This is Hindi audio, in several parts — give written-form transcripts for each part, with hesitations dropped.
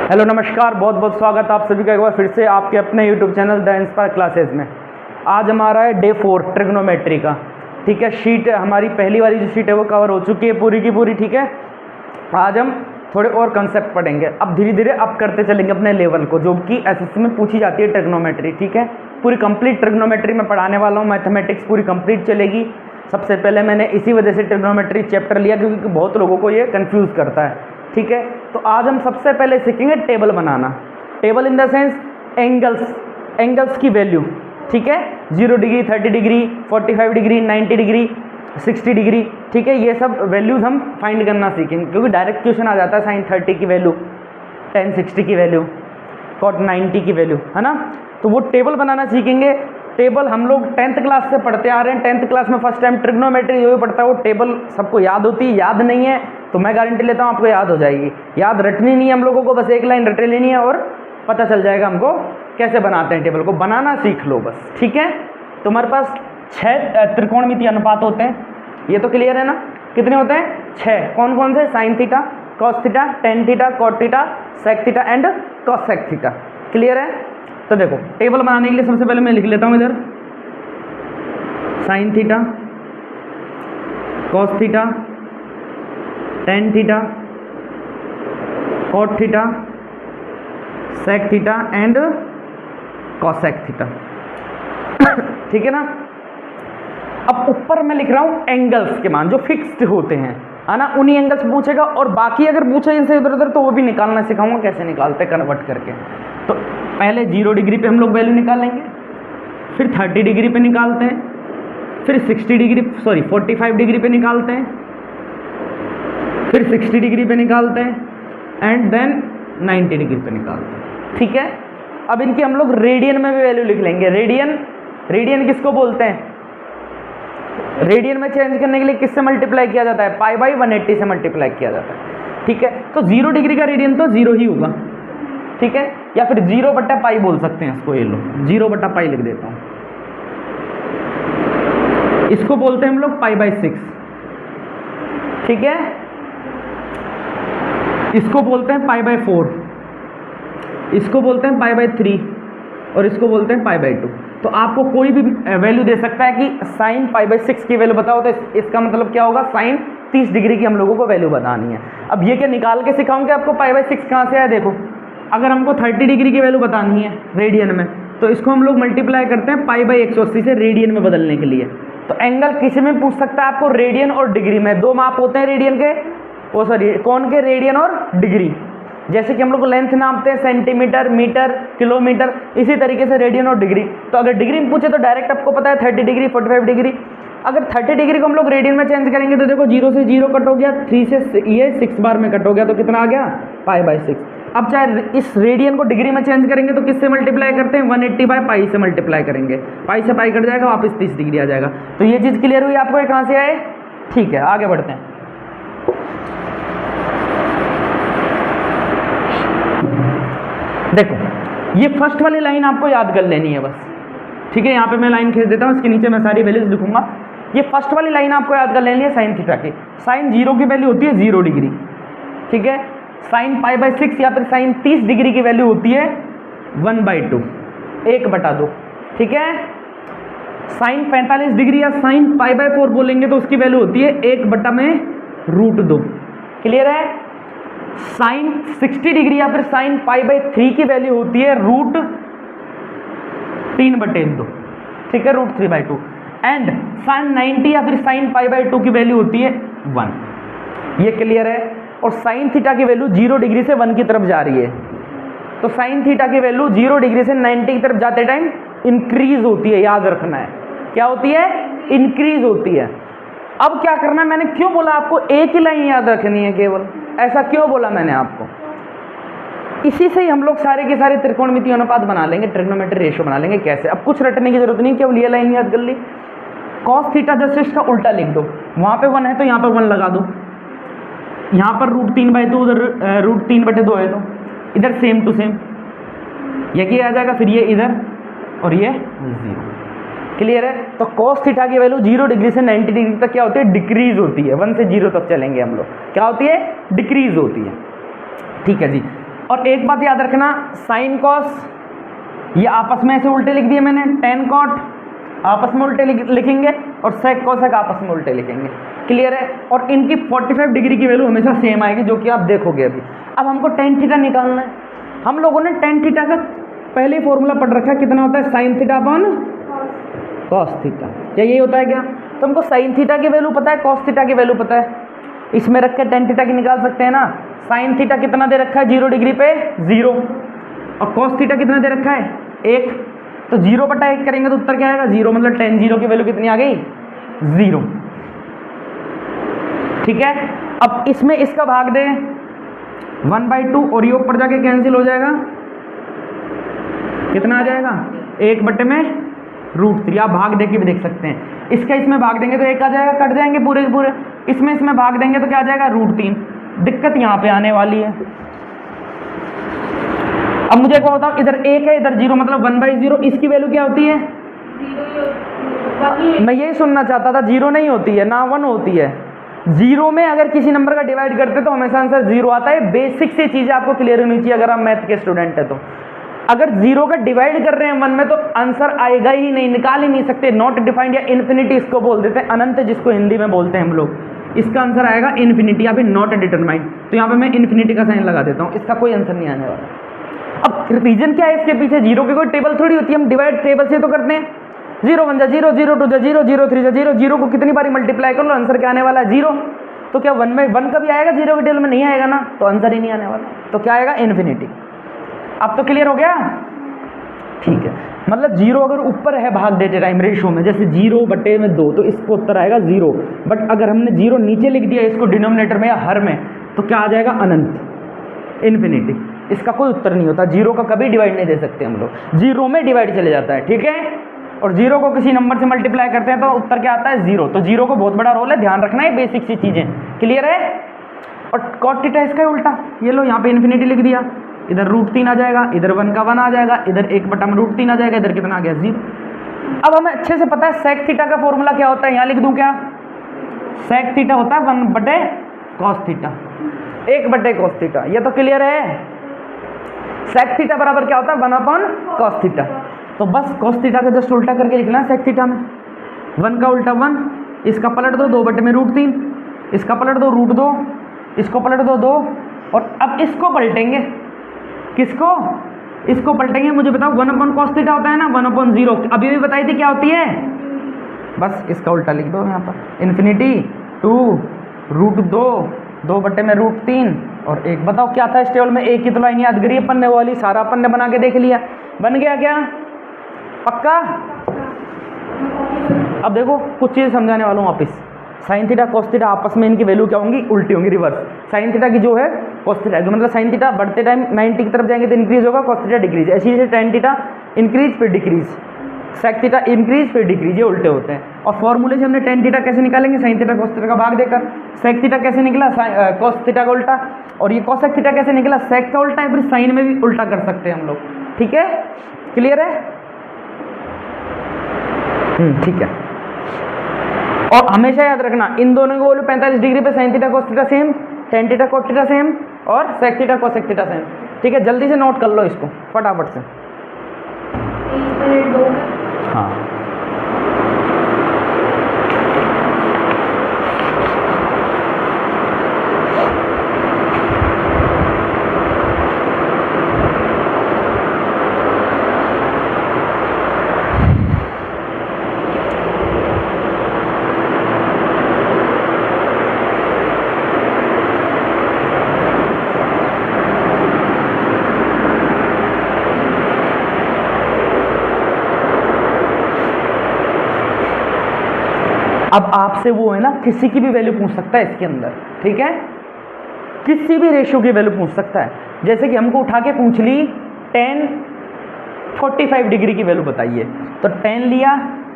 हेलो नमस्कार, बहुत बहुत स्वागत है आप सभी का एक बार फिर से आपके अपने YouTube channel the inspire classes में। आज हमारा है डे 4 ट्रिग्नोमेट्री का। ठीक है, शीट हमारी पहली वाली जो शीट है वो कवर हो चुकी है पूरी की पूरी। ठीक है, आज हम थोड़े और कंसेप्ट पढ़ेंगे। अब धीरे धीरे अप करते चलेंगे अपने लेवल को, जो कि एसएससी में पूछी जाती है ट्रिग्नोमेट्री। ठीक है, पूरी कंप्लीट ट्रिग्नोमेट्री में पढ़ाने वाला हूँ। मैथमेटिक्स पूरी कंप्लीट चलेगी। सबसे पहले मैंने इसी वजह से ट्रिग्नोमेट्री चैप्टर लिया क्योंकि बहुत लोगों को ये कंफ्यूज करता है। ठीक है, तो आज हम सबसे पहले सीखेंगे table banana. Table in the sense angles की वैल्यू। ठीक है, 0 degree, 30 degree, 45 degree, 90 degree, 60 degree. ठीक है, ये सब वैल्यूज़ हम फाइंड करना सीखेंगे क्योंकि डायरेक्ट क्वेश्चन आ जाता है sin 30 की वैल्यू, tan 60 की वैल्यू, cot 90 की वैल्यू, है ना। तो वो टेबल बनाना सीखेंगे। टेबल हम लोग 10th क्लास से पढ़ते आ रहे हैं। 10th क्लास में फर्स्ट टाइम ट्रिग्नोमेट्री जो भी पढ़ता है वो टेबल सबको याद होती है। याद नहीं है तो मैं गारंटी लेता हूँ आपको याद हो जाएगी। याद रटनी नहीं है हम लोगों को, बस एक लाइन रट लेनी है और पता चल जाएगा हमको कैसे बनाते हैं। टेबल को बनाना सीख लो बस। ठीक है, तो हमारे पास 6 त्रिकोणमितीय अनुपात होते हैं। ये तो क्लियर है ना, कितने होते हैं? 6। कौन कौन से? Sine theta, cos theta, tan theta, cot theta, sec theta and cosec theta. Clear है? तो देखो, टेबल बनाने के लिए सबसे पहले मैं लिख लेता हूं इधर sine theta, cos theta, tan theta, cot theta, sec theta and cosec theta. ठीक है ना। अब ऊपर मैं लिख रहा हूं एंगल्स के मान जो फिक्स्ड होते हैं, है ना, उन्हीं एंगल्स पूछेगा। और बाकी अगर पूछे इनसे इधर उधर तो वो भी निकालना सिखाऊंगा कैसे निकालते कन्वर्ट करके। तो पहले 0 डिग्री पे हम लोग वैल्यू निकालेंगे, फिर 30 डिग्री पे निकालते हैं, फिर 45 डिग्री पे निकालते हैं, फिर 60 डिग्री पे निकालते हैं एंड देन 90 डिग्री पे निकालते हैं। ठीक है, अब इनकी हम लोग रेडियन में भी वैल्यू लिख लेंगे। रेडियन किसको बोलते हैं? रेडियन में चेंज करने के लिए किससे मल्टीप्लाई किया जाता है? पाई बाई 180 से मल्टीप्लाई किया जाता है। ठीक है, तो 0 डिग्री का रेडियन तो 0 ही होगा। ठीक है, या फिर 0/पाई बोल सकते हैं इसको। ये लो 0/पाई लिख देता हूं। इसको बोलते हैं हम लोग π/6। ठीक है, इसको बोलते हैं π/4, इसको बोलते हैं π/3 और इसको बोलते हैं π/2। तो आपको कोई भी वैल्यू दे सकता है कि साइन π/6 की वैल्यू बताओ, तो इसका मतलब क्या होगा? साइन 30 डिग्री की हम लोगों को वैल्यू बतानी है। अब ये क्या निकाल के सिखाऊंगे आपको π/6 कहाँ से आया? देखो, अगर हमको 30 डिग्री की वैल्यू बतानी है रेडियन में, तो इसको हम लोग मल्टीप्लाई करते हैं π/180 से रेडियन में बदलने के लिए। तो एंगल किसी में पूछ सकता है आपको, रेडियन और डिग्री में। 2 माप होते हैं रेडियन के, कौन के? रेडियन और डिग्री। जैसे कि हम लोग लेंथ नापते हैं सेंटीमीटर, मीटर, किलोमीटर, इसी तरीके से रेडियन और डिग्री। तो अगर डिग्री में पूछे तो डायरेक्ट आपको पता है 30 डिग्री, 45 डिग्री। अगर 30 डिग्री को हम लोग रेडियन में चेंज करेंगे तो देखो 0 से 0 कट हो गया, 3 से ये 6 बार में कट हो गया, तो कितना आ गया? π/6। अब चाहे इस रेडियन को डिग्री में चेंज करेंगे तो किससे मल्टीप्लाई करते हैं? 180/पाई से मल्टीप्लाई करेंगे। पाई से पाई कट जाएगा, वापस 30 डिग्री आ जाएगा। तो ये चीज़ क्लियर हुई आपको? कहाँ से आए? ठीक है, आगे बढ़ते हैं। देखो, ये फर्स्ट वाली लाइन आपको याद कर लेनी है बस। ठीक है, यहाँ पे मैं लाइन खींच देता हूँ, इसके नीचे मैं सारी वैल्यूज लिखूंगा। ये फर्स्ट वाली लाइन आपको याद कर लेनी है साइन थीटा की। साइन 0 की वैल्यू होती है 0 डिग्री। ठीक है, साइन π/6 या फिर साइन 30 डिग्री की वैल्यू होती है 1/2, 1/2। ठीक है, साइन 45 डिग्री या साइन π/4 बोलेंगे तो उसकी वैल्यू होती है 1/√2। क्लियर है? साइन 60 डिग्री या फिर साइन π/3 की वैल्यू होती है √3/2। ठीक है, √3/2। एंड साइन 90 या फिर साइन π/2 की वैल्यू होती है 1। ये क्लियर है? और साइन थीटा की वैल्यू 0 डिग्री से 1 की तरफ जा रही है। तो साइन थीटा की वैल्यू 0 डिग्री से 90 की तरफ जाते टाइम इंक्रीज होती है, याद रखना है। क्या होती है? इंक्रीज होती है। अब क्या करना है? मैंने क्यों बोला आपको एक ही लाइन याद रखनी है केवल? ऐसा क्यों बोला मैंने आपको? इसी से ही हम लोग सारे के सारे त्रिकोणमितीय अनुपात बना लेंगे, ट्रिग्नोमेट्री रेशियो बना लेंगे। कैसे? अब कुछ रटने की जरूरत नहीं, केवल ये लाइन याद कर ली। कॉस थीटा जस्ट इसका उल्टा लिख दो। वहां पे 1 है तो यहाँ पर 1 लगा दो। यहाँ पर √3/2, उधर √3/2 है, तो इधर सेम टू सेम ये आ जाएगा, फिर ये इधर और ये 0। क्लियर है? तो cos थीटा की वैल्यू 0 डिग्री से 90 डिग्री तक क्या होती है? डिक्रीज होती है। 1 से 0 तक चलेंगे हम लोग। क्या होती है? डिक्रीज होती है। ठीक है जी। और एक बात याद रखना, साइन कॉस ये आपस में ऐसे उल्टे लिख दिए मैंने, टेन कॉट आपस में उल्टे लिखेंगे और सेक कॉसेक आपस में उल्टे लिखेंगे। क्लियर है? और इनकी 45 डिग्री की वैल्यू हमेशा सेम आएगी, जो कि आप देखोगे अभी। अब हमको टेन थीटा निकालना है। हम लोगों ने टेन थीटा का पहले ही फॉर्मूला पढ़ रखा है, कितना होता है, sine theta upon cos theta. क्या यही होता है क्या? तो हमको साइन थीटा की वैल्यू पता है, कॉस थीटा की वैल्यू पता है, इसमें रख के टेन थीटा की निकाल सकते हैं ना। साइन थीटा कितना दे रखा है 0 डिग्री पे 0, और कॉस थीटा कितना दे रखा है 1, तो 0/1 करेंगे तो उत्तर क्या आएगा 0, मतलब टेन 0 की वैल्यू कितनी आ गई 0। ठीक है, अब इसमें इसका भाग दे 1/2 और ये ऊपर जाके कैंसिल हो जाएगा, कितना आ जाएगा 1/√3। आप भाग दे के भी देख सकते हैं, इसका इसमें भाग देंगे तो 1 आ जाएगा, कट जाएंगे पूरे के पूरे, इसमें भाग देंगे तो क्या आ जाएगा √3। दिक्कत यहाँ पे आने वाली है। अब मुझे एक बात बताओ, इधर 1 है इधर 0, मतलब 1/0, इसकी वैल्यू क्या होती है? मैं यही सुनना चाहता था, 0 नहीं होती है ना 1 होती है। 0 में अगर किसी नंबर का डिवाइड करते तो हमेशा आंसर 0 आता है। बेसिक से चीजें आपको क्लियर होनी चाहिए अगर आप मैथ के स्टूडेंट है तो। अगर 0 का डिवाइड कर रहे हैं 1 में तो आंसर आएगा ही नहीं, निकाल ही नहीं सकते। नॉट डिफाइंड या इन्फिनिटी इसको बोल देते हैं, अनंत जिसको हिंदी में बोलते हैं हम लोग। इसका आंसर आएगा इन्फिनिटी या फिर नॉट डिटरमाइंड। तो यहाँ पे मैं इन्फिनिटी का साइन लगा देता हूँ, इसका कोई आंसर नहीं आने वाला। अब रीजन क्या है इसके पीछे? 0 की कोई टेबल थोड़ी होती है, हम डिवाइड टेबल से तो करते हैं। 0 1 0, 0 2 0, 0 3 0, 0 को कितनी बारी मल्टीप्लाई कर लो, आंसर क्या आने वाला है 0। तो क्या 1 में 1 कभी आएगा 0 की टेबल में? नहीं आएगा ना, तो आंसर ही नहीं आने वाला। तो क्या आएगा इन्फिनिटी। अब तो क्लियर हो गया? ठीक है, मतलब 0 अगर ऊपर है भाग देते टाइम रेशो में, जैसे 0/2 तो इसको उत्तर आएगा 0। बट अगर हमने 0 नीचे लिख दिया इसको डिनोमिनेटर में या हर में, तो क्या आ जाएगा अनंत, इन्फिनिटी। इसका कोई उत्तर नहीं होता। 0 का कभी डिवाइड नहीं दे सकते हम लोग, 0 में डिवाइड चले जाता है। ठीक है, और 0 को किसी नंबर से मल्टीप्लाई करते हैं तो उत्तर क्या आता है 0। तो 0 को बहुत बड़ा रोल है, ध्यान रखना है, बेसिक सी चीजें। क्लियर है? और कॉट थीटा इसका उल्टा, ये लो यहाँ पे इन्फिनिटी लिख दिया, इधर √3 आ जाएगा, इधर 1 का 1 आ जाएगा, इधर 1/√3 आ जाएगा, इधर कितना आ गया 0। अब हमें अच्छे से पता है सेक थीटा का फॉर्मूला क्या होता है, यहाँ लिख दूं क्या? सेक थीटा होता है 1/cos थीटा, 1/cos थीटा। ये तो क्लियर है। सेक थीटा बराबर क्या होता है 1/cos थीटा। तो बस cos थीटा का जस्ट उल्टा करके लिखना है सेक थीटा में। 1 का उल्टा 1, इसका पलट दो 2/√3, इसका पलट दो √2, इसको पलट दो 2, और अब इसको पलटेंगे, किसको? इसको पलटेंगे। मुझे बताओ 1/cos थीटा होता है ना 1/0, अभी भी बताई थी क्या होती है? बस इसका उल्टा लिख दो यहाँ पर, इन्फिनिटी 2 √2, 2/√3 और 1। बताओ क्या था इस टेबल में? एक ही तो लाइन याद करिए अपन ने, वाली सारा अपन ने बना के देख लिया। बन गया क्या? पक्का? अब देखो कुछ चीज़ समझाने वाला हूँ वापिस। साइन थीटा कॉस थीटा आपस में इनकी वैल्यू क्या होंगी? उल्टी होंगी, रिवर्स। साइन थीटा की जो है कॉस थीटा, मतलब साइन थीटा बढ़ते टाइम 90 की तरफ जाएंगे तो इंक्रीज होगा, कॉस थीटा डिक्रीज। ऐसे ही टेन थीटा इंक्रीज फिर डिक्रीज, सेक थीटा इंक्रीज फिर डिक्रीज, ये उल्टे होते हैं। और फॉर्मूले से हमने टेन थीटा कैसे निकालेंगे? साइन थीटा कॉस थीटा का भाग देकर। सेक थीटा कैसे निकला? कॉस थीटा का उल्टा। और ये कॉसेक थीटा कैसे निकला? सेक का उल्टा, फिर साइन में भी उल्टा कर सकते हैं हम लोग। ठीक है, क्लियर है? ठीक है। और हमेशा याद रखना इन दोनों की वैल्यू 45 डिग्री पे, sine theta cos theta same, tan theta cos theta same और sec theta cosec theta same. ठीक है, जल्दी से नोट कर लो इसको फटाफट से। हाँ, अब आपसे वो है ना, किसी की भी वैल्यू पूछ सकता है इसके अंदर। ठीक है, किसी भी रेशियो की वैल्यू पूछ सकता है। जैसे कि हमको उठा के पूछ ली 10 45 डिग्री की वैल्यू बताइए, तो 10 लिया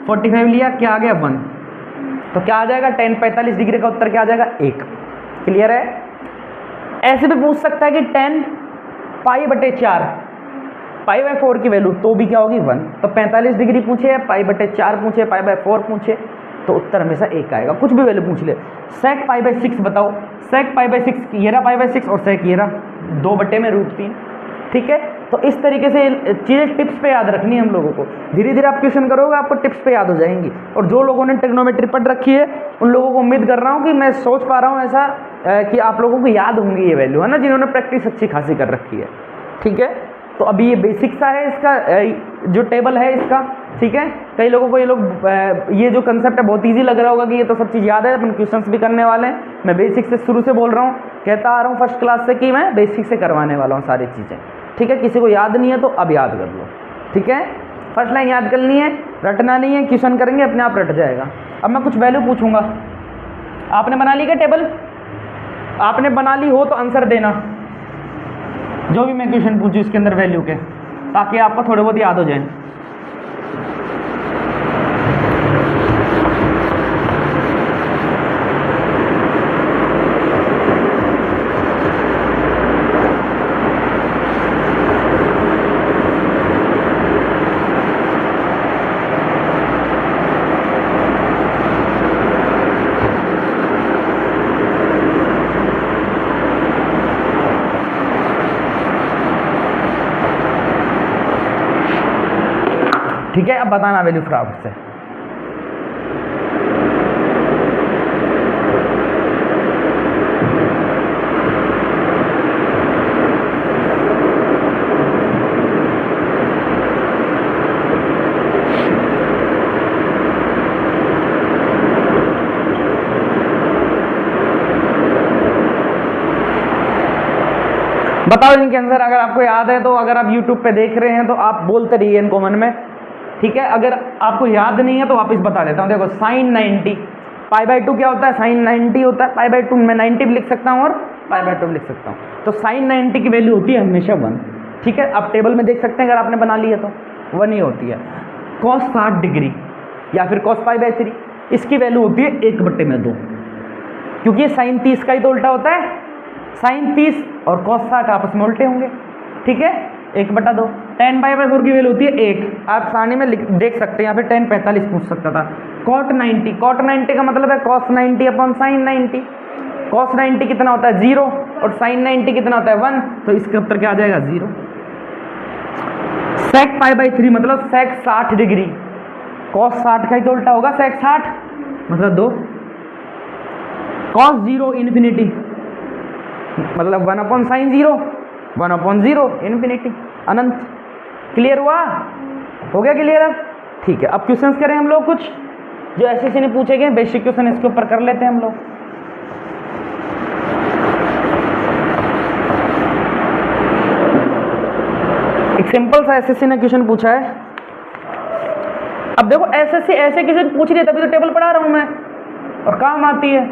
45 लिया, क्या आ गया 1, तो क्या आ जाएगा 10 45 डिग्री का उत्तर क्या आ जाएगा 1। क्लियर है? ऐसे भी पूछ सकता है कि 10 π/4 π/4 की वैल्यू, तो भी क्या होगी 1। तो 45 डिग्री पूछे या π/4 पूछे, π/4 पूछे, तो उत्तर हमेशा 1 आएगा। कुछ भी वैल्यू पूछ ले। सेक π/6 बताओ, सेक π/6 ये रहा π/6 और सेक ये रहा 2/√3। ठीक है, तो इस तरीके से चीज़ें टिप्स पे याद रखनी है हम लोगों को। धीरे धीरे आप क्वेश्चन करोगे आपको टिप्स पे याद हो जाएंगी। और जो लोगों ने ट्रिग्नोमेट्री पढ़ रखी है उन लोगों को उम्मीद कर रहा हूँ कि मैं सोच पा रहा हूँ ऐसा कि आप लोगों को याद होंगी ये वैल्यू, है ना, जिन्होंने प्रैक्टिस अच्छी खासी कर रखी है। ठीक है, तो अभी ये बेसिक सा है इसका जो टेबल है इसका। ठीक है, कई लोगों को ये जो कंसेप्ट है बहुत इजी लग रहा होगा कि ये तो सब चीज़ याद है, अपन क्वेश्चंस भी करने वाले हैं। मैं बेसिक से शुरू से बोल रहा हूँ, कहता आ रहा हूँ फर्स्ट क्लास से कि मैं बेसिक से करवाने वाला हूँ सारी चीज़ें। ठीक है, किसी को याद नहीं है तो अब याद कर लो। ठीक है, फर्स्ट लाइन याद करनी है, रटना नहीं है, क्वेश्चन करेंगे अपने आप रट जाएगा। अब मैं कुछ वैल्यू पूछूंगा, आपने बना ली क्या टेबल? आपने बना ली हो तो आंसर देना, जो भी मैं क्वेश्चन पूछूं इसके अंदर वैल्यू के, ताकि आपको थोड़े बहुत याद हो जाए। ठीक है, अब बताना वैल्यू फटाफट से। बताओ इनके आंसर, अगर आपको याद है तो। अगर आप YouTube पे देख रहे हैं तो आप बोलते रहिए इनको मन में। ठीक है, अगर आपको याद नहीं है तो वापस बता देता हूँ। देखो sin 90 π/2 क्या होता है? sin 90 होता है π/2। मैं 90 भी लिख सकता हूँ और π/2 भी लिख सकता हूँ। तो sin 90 की वैल्यू होती है हमेशा 1। ठीक है, आप टेबल में देख सकते हैं, अगर आपने बना ली है तो 1 ही होती है। cos 60 डिग्री या फिर cos π/3, इसकी वैल्यू होती है 1/2, क्योंकि ये sin 30 का ही तो उल्टा होता है। sin 30 और cos 60 आपस में उल्टे होंगे। ठीक है, 1/2। tan π/4 की वैल्यू होती है 1। आप सारणी में देख सकते हैं, यहाँ पे tan 45 पूछ सकता था। cot 90 का मतलब है cos 90 अपॉन sin 90। cos 90 कितना होता है? 0। और sin 90 कितना होता है? 1। तो इसका उत्तर क्या आ जाएगा? 0। sec π/3 मतलब sec 60 डिग्री, cos 60 का ही तो उल्टा होगा sec 60, मतलब 2। cos 0 इन्फिनिटी मतलब 1/sin 0, 1/0 इन्फिनिटी, अनंत। क्लियर हुआ? हो गया क्लियर अब? ठीक है, अब क्वेश्चंस करें हम लोग कुछ जो एसएससी ने पूछे गए, बेसिक क्वेश्चन इसके ऊपर कर लेते हैं हम लोग। एक सिंपल सा एसएससी ने क्वेश्चन पूछा है। अब देखो एसएससी ऐसे क्वेश्चन पूछ रही है तभी तो टेबल पढ़ा रहा हूं मैं, और काम आती है।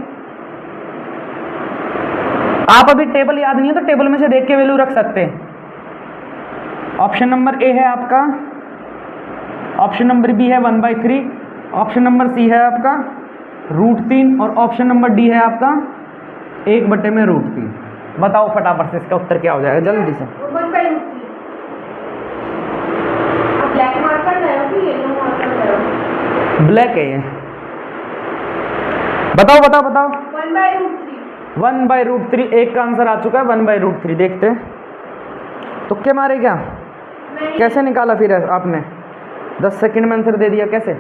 आप अभी टेबल याद नहीं है तो टेबल में से देख के वैल्यू रख सकते हैं। ऑप्शन नंबर ए है आपका, ऑप्शन नंबर बी है 1/3, ऑप्शन नंबर सी है आपका √3 और ऑप्शन नंबर डी है आपका 1/√3। बताओ फटाफट से इसका उत्तर क्या हो जाएगा, जल्दी से। ब्लैक है ये, बताओ बताओ बताओ। 1/√3 एक का आंसर आ चुका है। 1/√3 देखते हैं तुक्के मारे क्या? कैसे निकाला फिर आपने? 10 सेकंड में आंसर दे दिया कैसे?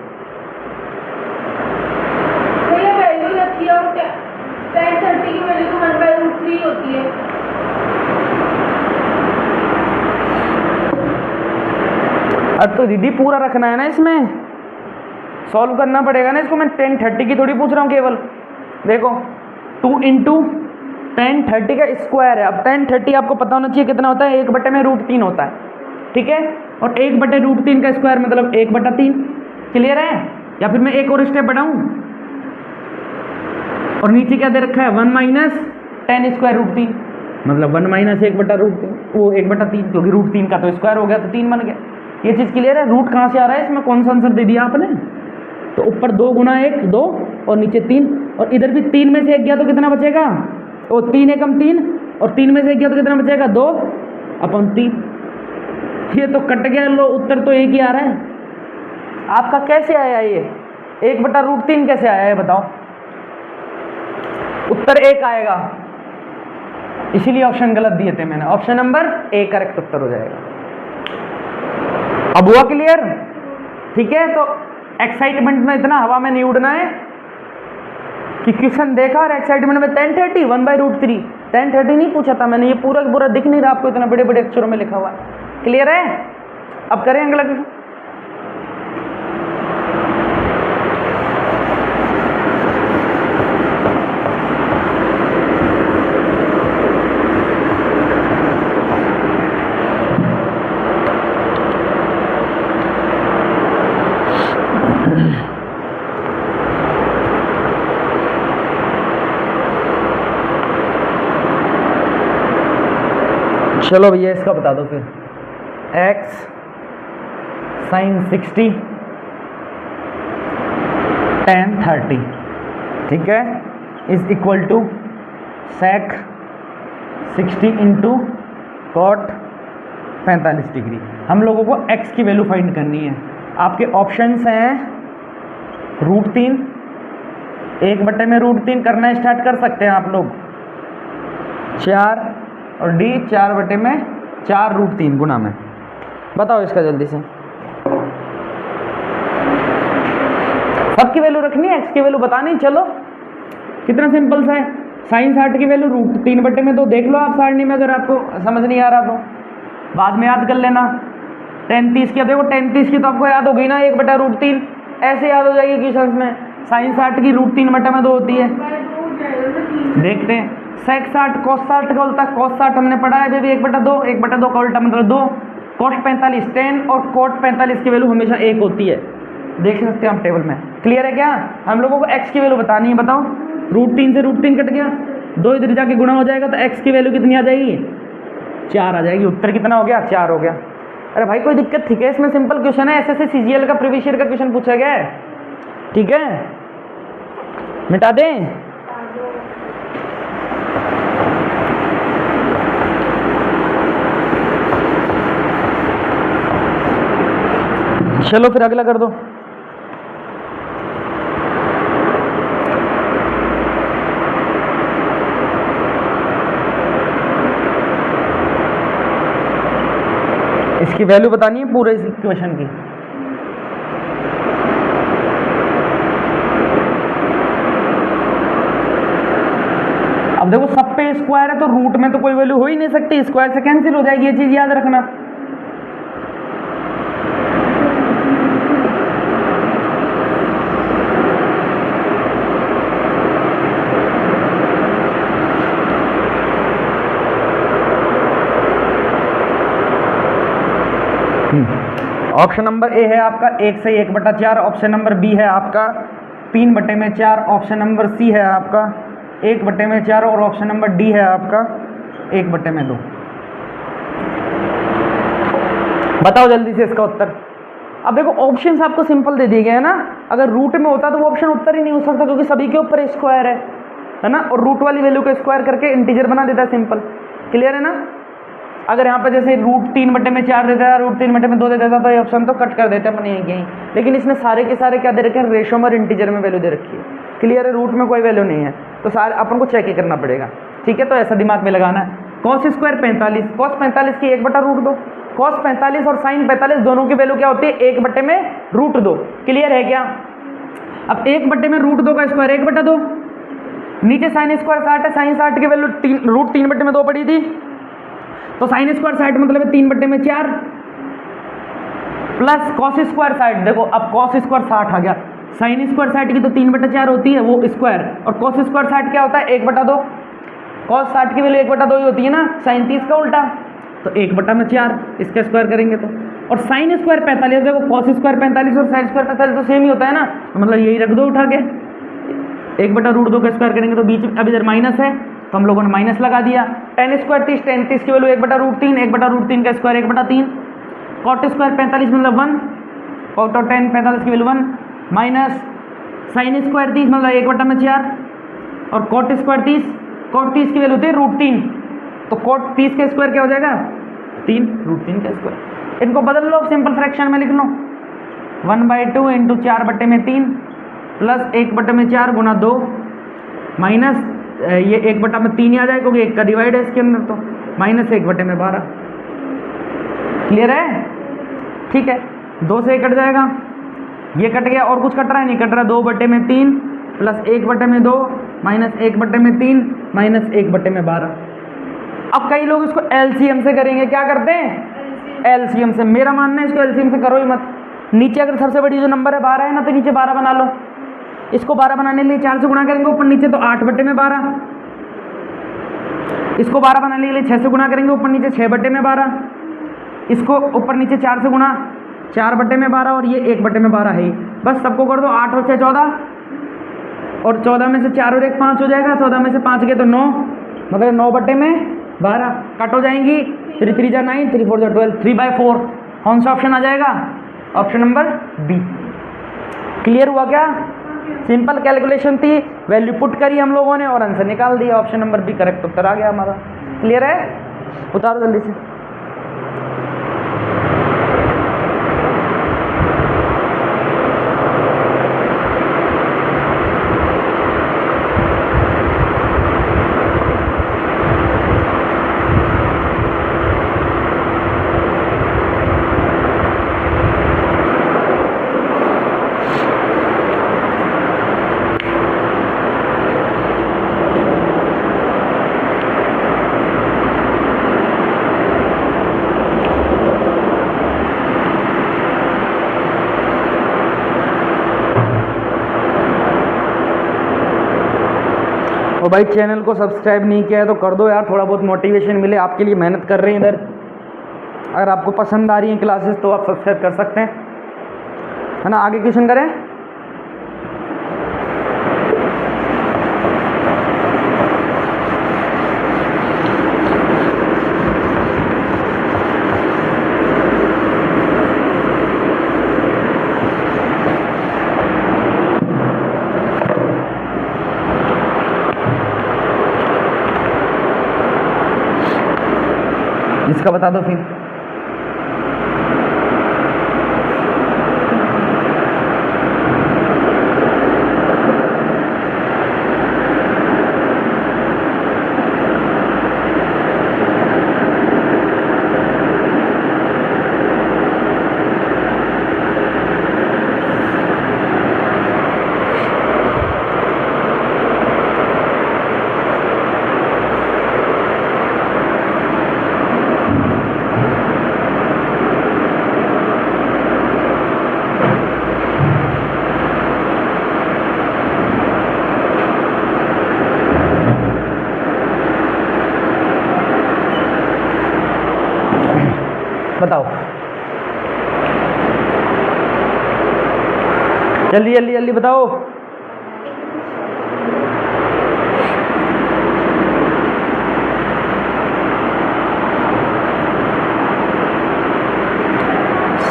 अब तो दीदी पूरा रखना है ना, इसमें सॉल्व करना पड़ेगा ना इसको। मैं tan 30 की थोड़ी पूछ रहा हूँ केवल। देखो 2 × tan 30 का स्क्वायर है। अब tan 30 आपको पता होना चाहिए कितना होता है, 1/√3 होता है। ठीक है, और 1/√3 का स्क्वायर मतलब 1/3। क्लियर है? या फिर मैं एक और स्टेप बढ़ाऊं और नीचे क्या दे रखा है? 1 - tan² मतलब 1 - 1/√3, वो 1/3, क्योंकि √3 का तो स्क्वायर हो गया तो 3 बन गया। ये चीज़ क्लियर है? रूट कहाँ से आ रहा है इसमें, कौन सा आंसर दे दिया आपने? तो ऊपर 2 × 1 2 और नीचे 3, और इधर भी 3 में से 1 गया तो कितना बचेगा? ओ 3 × 1 3, और 3 में से 1 गया तो कितना बचेगा? 2/3। ये तो कट गया लो, उत्तर तो एक ही आ रहा है आपका। कैसे आया ये 1/√3 कैसे आया है बताओ? उत्तर 1 आएगा। इसीलिए ऑप्शन गलत दिए थे मैंने। ऑप्शन नंबर ए करेक्ट उत्तर हो जाएगा। अब हुआ क्लियर? ठीक है, तो एक्साइटमेंट में इतना हवा में नहीं उड़ना है कि क्वेश्चन देखा और एक्साइटमेंट में 1030 1/√3 1030 नहीं पूछा था मैंने, ये पूरा पूरा दिख नहीं रहा आपको, इतना बड़े बड़े अक्षरों में लिखा हुआ है। क्लियर है? अब करें अगला क्वेश्चन। चलो भैया इसका बता दो फिर। x sin 60 tan 30, ठीक है, is equal to sec 60 into cot 45 degree. हम लोगों को x की वैल्यू फाइंड करनी है। आपके ऑप्शंस हैं √3, 1/√3 करना स्टार्ट कर सकते हैं आप लोग, 4 और d 4/4 √3 गुना में। बताओ इसका जल्दी से। सबकी वैल्यू रखनी है, x की वैल्यू बतानी। चलो कितना सिंपल सा है। साइन 60 की वैल्यू √3/2 देख लो आप सारणी में, अगर आपको समझ नहीं आ रहा तो बाद में याद कर लेना। tan 30 की, देखो tan 30 की तो आपको याद होगी ना, 1/√3 ऐसे याद हो जाएगी क्वेश्चन में। साइन 60 की √3/2 होती है। देखते हैं sec 60 cos 60 का उल्टा, cos 60 हमने पढ़ा है बेबी 1/2, 1/2 का उल्टा मतलब 2। cos 45 tan और cot 45 की वैल्यू हमेशा 1 होती है, देख सकते हैं आप टेबल में। क्लियर है क्या? हम लोगों को x की वैल्यू बतानी है। बताओ, √3 से √3 कट गया, 2 इधर जाके गुणा हो जाएगा तो x की वैल्यू कितनी आ जाएगी? 4 आ जाएगी। उत्तर कितना हो गया? 4 हो गया। अरे भाई कोई दिक्कत थी क्या इसमें? सिंपल क्वेश्चन है, SSC CGL का प्रीवियस ईयर का क्वेश्चन पूछा गया है। ठीक है, मिटा दें। चलो फिर अगला कर दो। इसकी वैल्यू बतानी है पूरे इस इक्वेशन की। अब देखो सब पे स्क्वायर है तो रूट में तो कोई वैल्यू हो ही नहीं सकती, स्क्वायर से कैंसिल हो जाएगी, ये चीज याद रखना। ऑप्शन नंबर ए है आपका 1 से 1/4, ऑप्शन नंबर बी है आपका 3/4, ऑप्शन नंबर सी है आपका 1/4 और ऑप्शन नंबर डी है आपका 1/2। बताओ जल्दी से इसका उत्तर। अब देखो ऑप्शंस आपको सिंपल दे दिए गए हैं ना, अगर रूट में होता तो वो ऑप्शन उत्तर ही नहीं हो सकता, क्योंकि सभी के ऊपर स्क्वायर है ना, और रूट वाली वैल्यू को स्क्वायर करके इंटीजर बना देता है सिंपल। क्लियर है ना? अगर यहाँ पे जैसे √3/4 देता है, √3/2 दे देता तो ये ऑप्शन तो कट कर देते अपने यहीं, लेकिन इसमें सारे के सारे क्या दे रखे हैं? रेशो में और इंटीजर में वैल्यू दे रखी है। क्लियर है? रूट में कोई वैल्यू नहीं है तो सारे अपन को चेक ही करना पड़ेगा। ठीक है, तो ऐसा दिमाग में लगाना है। cos² 45, cos 45 की 1/√2, cos 45 और sin 45 दोनों की वैल्यू क्या होती है? 1/√2। क्लियर है क्या? अब 1/√2 का स्क्वायर 1/2, नीचे sin² 60 है, sin 60 की वैल्यू √3/2 पड़ी थी, तो sin² 60 मतलब है 3/4 प्लस cos² 60। देखो अब cos² 60 आ गया, sin² 60 की तो 3/4 होती है वो स्क्वायर, और cos² 60 क्या होता है? 1/2। cos 60 की वैल्यू 1/2 ही होती है ना, sin 30 का उल्टा, तो 1/4 इसका स्क्वायर करेंगे तो। और sin² 45, देखो cos² 45 और sin² 45 तो सेम ही होता है ना, तो मतलब यही रख दो उठा के, 1/√2 का स्क्वायर करेंगे तो बीच में अब इधर माइनस है तो हम लोगों ने माइनस लगा दिया। tan² 30, tan 30 की वैल्यू 1/√3, 1/√3 का स्क्वायर 1/3, cot² 45 मतलब 1, cot और tan 45 की वैल्यू 1, माइनस sin² 30 मतलब 1/4 और cot² 30, cot 30 की वैल्यू होती है √3, तो cot 30 का स्क्वायर क्या हो जाएगा? 3, √3 का स्क्वायर। इनको बदल लो, सिंपल फ्रैक्शन में लिख लो, 1/2 इंटू 4/3 प्लस 1/4 गुना 2 माइनस ये 1/3 ही आ जाएगा क्योंकि 1 का डिवाइड है इसके अंदर, तो -1/12। क्लियर है? ठीक है, 2 से 1 कट जाएगा, ये कट गया, और कुछ कट रहा है? नहीं कट रहा। 2/3 प्लस 1/2 -1/3 -1/12। अब कई लोग इसको एलसीएम से करेंगे। क्या करते हैं? एलसीएम से। मेरा मानना है इसको एलसीएम से करो ही मत। नीचे अगर सबसे बड़ी जो नंबर है 12 है ना, तो नीचे 12 बना लो। इसको 12 बनाने के लिए 4 से गुणा करेंगे ऊपर नीचे, तो 8/12। इसको 12 बनाने के लिए 6 से गुणा करेंगे ऊपर नीचे, 6/12। इसको ऊपर नीचे 4 से गुणा, 4/12, और ये 1/12 है ही। बस सबको कर दो, 8 और 6 14, और 14 में से 4 और 1 5 हो जाएगा। 14 में से 5 गए तो 9, मतलब 9/12 कट हो जाएंगी। 3 3 जा 9, 3 4 जा 12, 3/4। कौन सा ऑप्शन आ जाएगा? Option number B. क्लियर हुआ क्या? सिंपल कैलकुलेशन थी, वैल्यू पुट करी हम लोगों ने और आंसर निकाल दिया। ऑप्शन नंबर बी करेक्ट उत्तर आ गया हमारा। क्लियर है? उतारो जल्दी से। और भाई चैनल को सब्सक्राइब नहीं किया है तो कर दो यार, थोड़ा बहुत मोटिवेशन मिले। आपके लिए मेहनत कर रहे हैं इधर। अगर आपको पसंद आ रही हैं क्लासेस तो आप सब्सक्राइब कर सकते हैं, है ना। आगे क्वेश्चन करें। इसका बता दो फिर। बताओ जल्दी जल्दी जल्दी बताओ।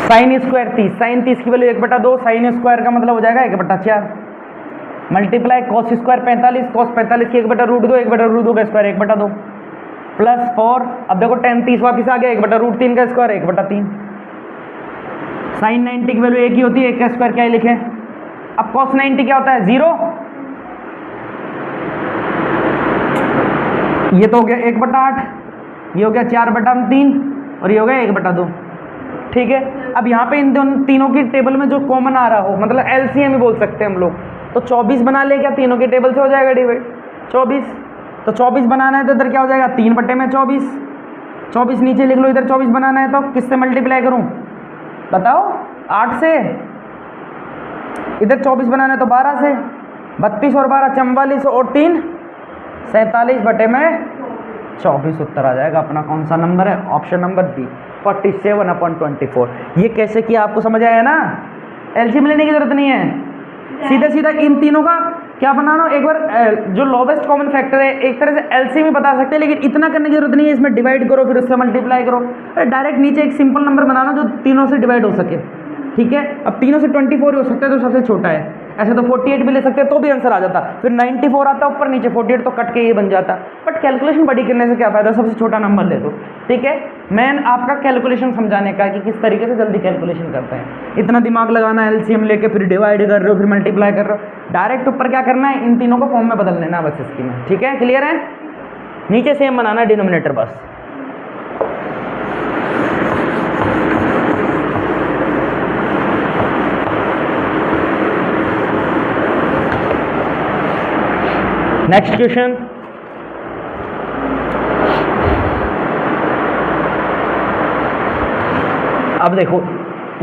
साइन स्क्वायर 30, साइन 30 की वैल्यू 1/2, साइन स्क्वायर का मतलब हो जाएगा 1/4 मल्टीप्लाई कॉस स्क्वायर 45, कॉस 45 की 1/√2, 1/√2 का स्क्वायर 1/2 प्लस 4। अब देखो tan 30 वापिस आ गया, 1/√3 का स्क्वायर 1/3। साइन 90 की वैल्यू एक ही होती है, 1 का स्क्वायर क्या ही लिखें। अब cos 90 क्या होता है? 0। ये तो हो गया 1/8, ये हो गया 4/3 और ये हो गया 1/2। ठीक है, अब यहाँ पे इन दोनों तीनों की टेबल में जो कॉमन आ रहा हो, मतलब एलसीएम ही बोल सकते हैं हम लोग, तो 24 बना ले। क्या तीनों की टेबल से हो जाएगा डिवाइड 24? तो 24 बनाना है तो इधर क्या हो जाएगा? 3/24। 24 नीचे लिख लो, इधर 24 बनाना है तो किससे मल्टीप्लाई करूं? बताओ। 8 से। इधर 24 बनाना है तो 12 से। 32 और 12 44 और 3 47/24 उत्तर आ जाएगा अपना। कौन सा नंबर है? Option number B 47/24। ये कैसे किया आपको समझ आया ना? एलसीएम लेने की जरूरत नहीं है, सीधा सीधा इन तीनों का क्या बनाना। एक बार जो लोवेस्ट कॉमन फैक्टर है एक तरह से एलसीएम ही बता सकते हैं, लेकिन इतना करने की जरूरत नहीं है। इसमें डिवाइड करो फिर उससे मल्टीप्लाई करो। डायरेक्ट नीचे एक सिंपल नंबर बनाना जो तीनों से डिवाइड हो सके। ठीक है, अब तीनों से 24 हो सकता है तो सबसे छोटा है। ऐसे तो 48 भी ले सकते तो भी आंसर आ जाता, फिर 94 आता ऊपर नीचे 48 तो कट के ये बन जाता। बट कैलकुलेशन बड़ी करने से क्या फायदा, सबसे छोटा नंबर ले लो, ठीक है। मेन आपका कैलकुलेशन समझाने का कि किस तरीके से जल्दी कैलकुलेशन करते हैं, इतना दिमाग लगाना, एलसीएम लेके फिर डिवाइड कर रहे हो, फिर मल्टीप्लाई कर रहे हो, डायरेक्ट ऊपर क्या करना है, इन तीनों को फॉर्म में बदल लेना बस इसकी में, ठीक है, क्लियर है। नीचे सेम बनाना है डिनोमिनेटर बस। नेक्स्ट क्वेश्चन, अब देखो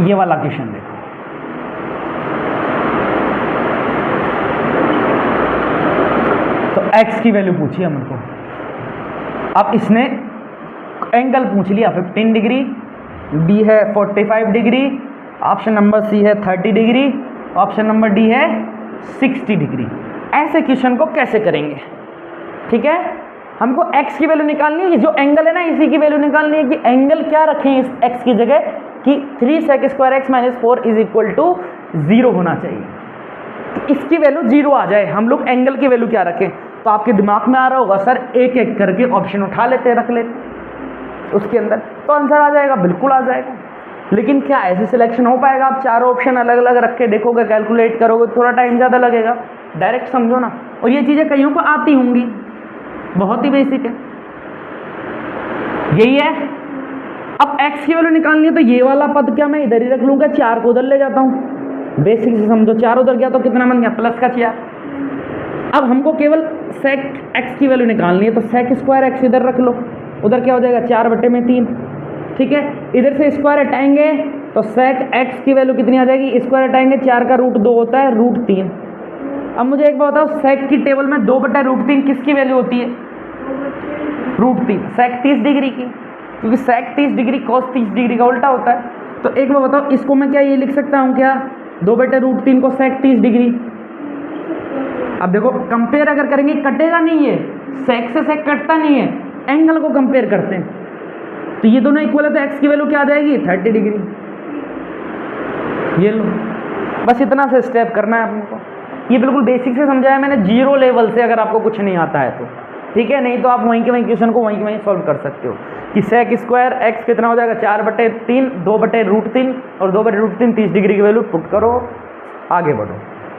ये वाला क्वेश्चन देखो, तो x की वैल्यू पूछी हमको। अब इसने एंगल पूछ लिया 15 डिग्री, b है 45 डिग्री, ऑप्शन नंबर सी है 30 डिग्री, ऑप्शन नंबर डी है 60 डिग्री। ऐसे क्वेश्चन को कैसे करेंगे, ठीक है। हमको x की वैल्यू निकालनी है, जो एंगल है ना इसी की वैल्यू निकालनी है कि एंगल क्या रखें इस x की जगह, कि 3 sec square x minus 4 is equal to 0 होना चाहिए, तो इसकी वैल्यू 0 आ जाए। हम लोग एंगल की वैल्यू क्या रखें, तो आपके दिमाग में आ रहा होगा सर एक एक करके ऑप्शन उठा लेते रख लेते उसके अंदर, तो आंसर आ जाएगा, बिल्कुल आ जाएगा। लेकिन क्या ऐसे सिलेक्शन हो पाएगा, आप चारों ऑप्शन अलग अलग रख के देखोगे, कैलकुलेट करोगे, थोड़ा टाइम ज़्यादा लगेगा। डायरेक्ट समझो ना, और ये चीज़ें कईयों को आती होंगी, बहुत ही बेसिक है, यही है। अब x की वैल्यू निकालनी है, तो ये वाला पद क्या मैं इधर ही रख लूँगा, 4 को उधर ले जाता हूँ, बेसिक से समझो, 4 उधर गया तो कितना बन गया, प्लस का 4। अब हमको केवल sec x की वैल्यू निकालनी है, तो sec स्क्वायर x इधर रख लो, उधर क्या हो जाएगा 4/3, ठीक है। इधर से स्क्वायर हटाएंगे तो sec x की वैल्यू कितनी आ जाएगी, स्क्वायर हटाएंगे 4 का रूट 2 होता है, √3। अब मुझे एक बात बताओ, sec की टेबल में 2/√3 किसकी वैल्यू होती है, √3, sec 30 डिग्री की, क्योंकि sec 30 डिग्री cos 30 डिग्री का उल्टा होता है। तो एक बार बताओ, इसको मैं क्या ये लिख सकता हूँ क्या, 2/√3 को sec 30 डिग्री। अब देखो कंपेयर अगर करेंगे कटेगा नहीं, ये sec से sec कटता नहीं है, एंगल को कंपेयर करते हैं, तो ये दोनों इक्वल है, तो x की वैल्यू क्या आ जाएगी 30 डिग्री। ये लो, बस इतना से स्टेप करना है आपको, ये बिल्कुल बेसिक से समझाया मैंने, 0 लेवल से, अगर आपको कुछ नहीं आता है तो ठीक है, नहीं तो आप वहीं के वहीं क्वेश्चन को वहीं के वहीं सॉल्व कर सकते हो कि sec स्क्वायर x कितना हो जाएगा 4/3, 2/√3 और 2/√3 30 डिग्री की वैल्यू पुट करो, आगे बढ़ो।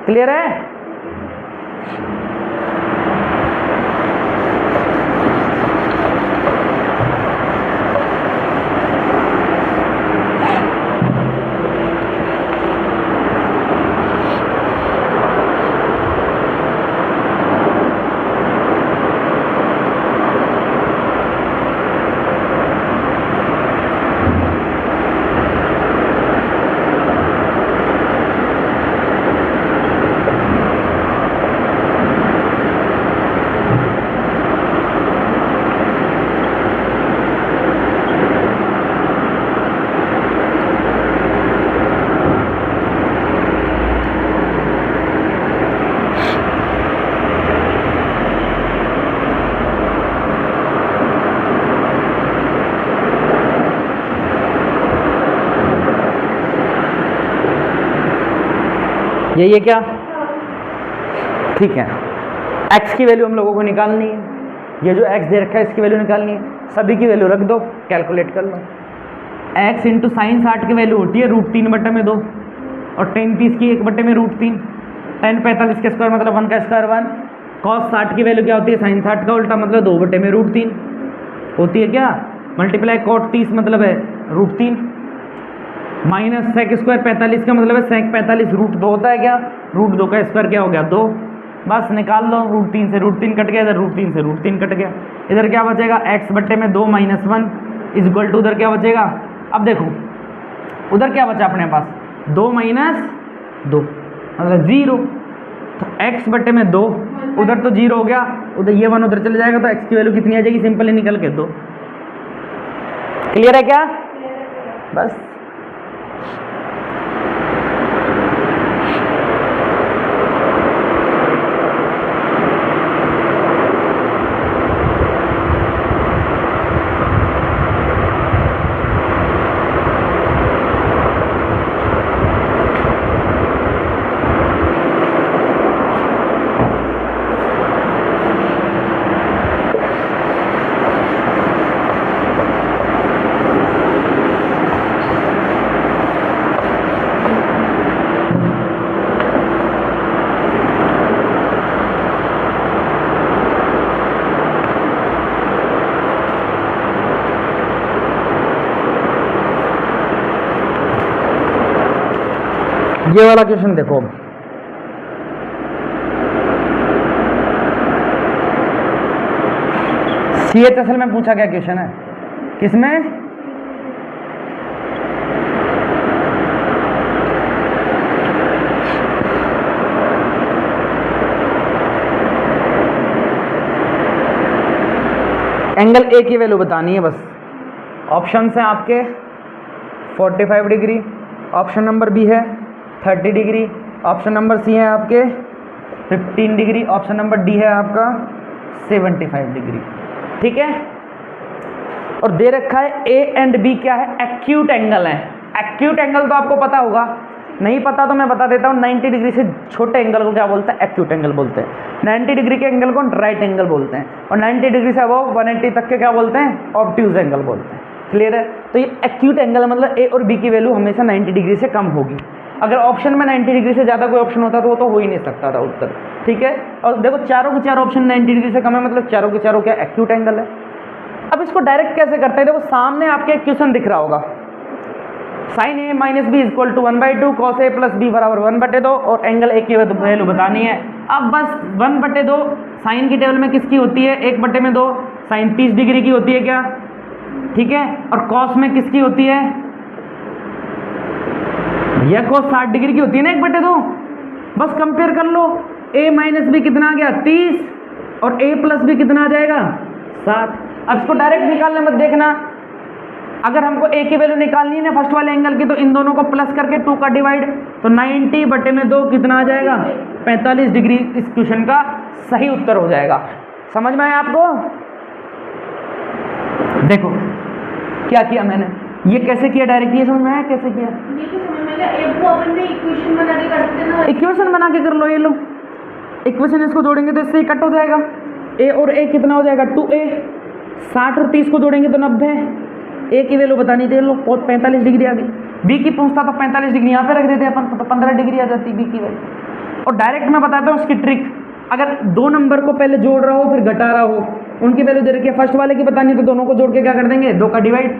क्लियर है। यही है क्या, ठीक है। x की वैल्यू हम लोगों को निकालनी है, ये जो x दे रखा है इसकी वैल्यू निकालनी है, सभी की वैल्यू रख दो, कैलकुलेट कर लो। x इंटू साइन 60 की वैल्यू होती है √3/2 और tan 30 की 1/√3, tan 45 के स्क्वायर मतलब 1 का स्क्वायर 1, cos 60 की वैल्यू क्या होती है साइन 60 का उल्टा मतलब 2/√3 होती है क्या, मल्टीप्लाई cot 30 मतलब है √3 माइनस sec स्क्वायर 45 का मतलब है sec 45 √2 होता है क्या, √2 का स्क्वायर क्या हो गया 2, बस निकाल लो, √3 से √3 कट गया, इधर √3 से √3 कट गया, इधर क्या बचेगा x/2 - 1 इज इक्वल टू उधर क्या बचेगा। अब देखो उधर क्या बचा अपने पास 2 - 2 मतलब 0, तो x/2 उधर तो 0 हो गया, उधर ये 1 उधर चले जाएगा, तो x की वैल्यू कितनी आ जाएगी, सिंपली निकल के 2। क्लियर है क्या, बस। ये वाला क्वेश्चन देखो, CHSL में पूछा गया क्वेश्चन है, किसमें? एंगल ए की वैल्यू बतानी है बस। ऑप्शंस हैं आपके 45 डिग्री, ऑप्शन नंबर बी है 30 डिग्री, ऑप्शन नंबर सी है आपके 15 डिग्री, ऑप्शन नंबर डी है आपका 75 डिग्री। ठीक है, और दे रखा है ए एंड बी क्या है? एक्यूट एंगल है। एक्यूट एंगल तो आपको पता होगा, नहीं पता तो मैं बता देता हूँ। 90 डिग्री से छोटे एंगल को क्या बोलते हैं? एक्यूट एंगल बोलते हैं। 90 डिग्री के एंगल को राइट एंगल बोलते हैं, और 90 डिग्री से अबव 180 तक के क्या बोलते हैं? ऑब्ट्यूज एंगल बोलते हैं। क्लियर है? तो ये एक्यूट एंगल मतलब ए और बी की वैल्यू हमेशा 90 डिग्री से कम होगी। अगर ऑप्शन में 90 डिग्री से ज़्यादा कोई ऑप्शन होता तो वो तो हो ही नहीं सकता था उत्तर। ठीक है, और देखो चारों के चारों ऑप्शन 90 डिग्री से कम है, मतलब चारों के चारों क्या एक्यूट एंगल है। अब इसको डायरेक्ट कैसे करते हैं? देखो सामने आपके एक क्वेश्चन दिख रहा होगा, sine A minus B equal to 1/2, cos A plus B बराबर 1/2, और एंगल ए की वैल्यू बतानी है। अब बस 1/2 साइन की टेबल में किसकी होती है? 1/2 साइन 30 डिग्री की होती है क्या? ठीक है, और कॉस में किसकी होती है? यह कॉस 60 डिग्री की होती है ना 1/2। बस कंपेयर कर लो, a माइनस बी कितना आ गया? 30, और a प्लस बी कितना आ जाएगा? 60। अब इसको डायरेक्ट निकालने मत देखना, अगर हमको a की वैल्यू निकालनी है ना फर्स्ट वाले एंगल की, तो इन दोनों को प्लस करके 2 का डिवाइड, तो 90/2 कितना आ जाएगा? 45 डिग्री इस क्वेश्चन का सही उत्तर हो जाएगा। समझ में आया आपको? देखो क्या किया मैंने, ये कैसे किया डायरेक्ट, ये समझ में आया कैसे किया? इक्वेशन बना के कर लो, ये लो इक्वेशन, इसको जोड़ेंगे तो इससे ही कट हो जाएगा। a और a कितना हो जाएगा? 2a। 60 और 30 को जोड़ेंगे तो 90। a की वैल्यू बतानी थी, लो 45 डिग्री आ गई। b की पूछता तो 45 डिग्री यहाँ पे रख देते अपन, तो 15 डिग्री आ जाती b की वैल्यू। और डायरेक्ट मैं बताता हूँ उसकी ट्रिक, अगर दो नंबर को पहले जोड़ रहा हो फिर घटा रहा हो, उनकी वैल्यू दे रखी है, फर्स्ट वाले की बतानी है तो दोनों को जोड़ के क्या कर देंगे? 2 का डिवाइड,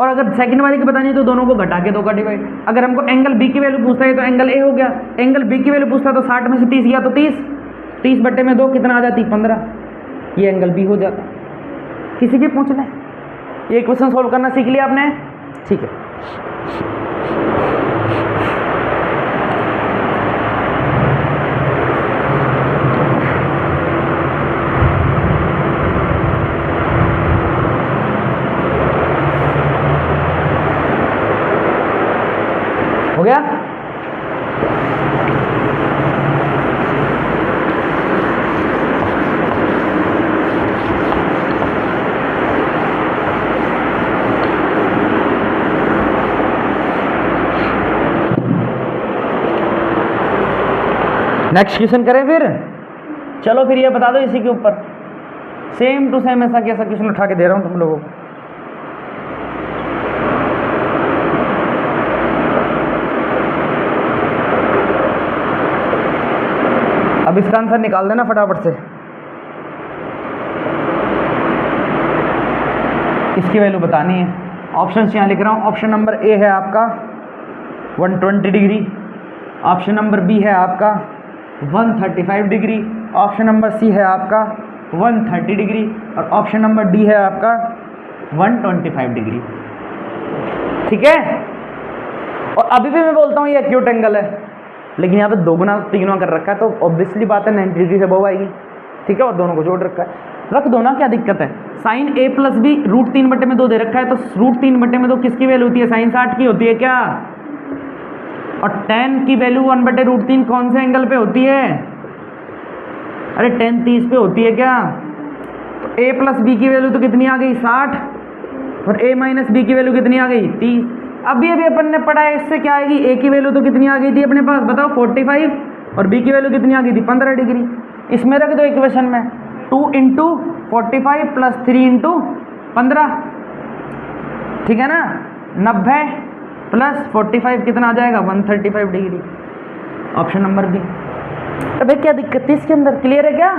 और अगर सेकंड वाले की बतानी है तो दोनों को घटा के 2 का डिवाइड। अगर हमको एंगल बी की वैल्यू पूछता है तो एंगल ए हो गया, एंगल बी की वैल्यू पूछता है तो 60 में से 30 गया तो 30, 30/2 कितना आ जाती? 15। ये एंगल बी हो जाता। किसी की पूछ लें, ये क्वेश्चन सोल्व करना सीख लिया आपने? ठीक है, हो गया? नेक्स्ट क्वेश्चन करें फिर? चलो फिर ये बता दो इसी के ऊपर, सेम टू सेम ऐसा कैसा क्वेश्चन उठा के दे रहा हूं तुम लोगों को। अब इसका आंसर निकाल देना फटाफट से। इसकी वैल्यू बतानी है। ऑप्शन यहाँ लिख रहा हूँ, ऑप्शन नंबर ए है आपका 120 डिग्री, ऑप्शन नंबर बी है आपका 135 डिग्री, ऑप्शन नंबर सी है आपका 130 डिग्री, और ऑप्शन नंबर डी है आपका 125 डिग्री। ठीक है, और अभी भी मैं बोलता हूँ ये एक्यूट एंगल है, लेकिन यहाँ पे 2 गुना 3 गुना कर रखा है, तो ऑब्वियसली बात है 90 डिग्री से अबव आएगी। ठीक है, और दोनों को जोड़ रखा है, रख दो ना, क्या दिक्कत है? साइन a प्लस बी √3/2 दे रखा है, तो √3/2 किसकी वैल्यू होती है? साइन 60 की होती है क्या? और tan की वैल्यू 1/√3 कौन से एंगल पे होती है? अरे tan 30 पे होती है क्या? तो a प्लस बी की वैल्यू तो कितनी आ गई? 60, और a माइनस बी की वैल्यू कितनी आ गई? 30। अभी अपन ने पढ़ा है, इससे क्या आएगी? a की वैल्यू तो कितनी आ गई थी अपने पास, बताओ 45, और b की वैल्यू कितनी आ गई थी? 15 डिग्री। इसमें रख दो इक्वेशन में, 2 × 45 + 3 × 15, ठीक है ना? 90 + 45 कितना आ जाएगा? 135 डिग्री। Option number B. अबे क्या दिक्कत थी इसके अंदर? क्लियर है क्या?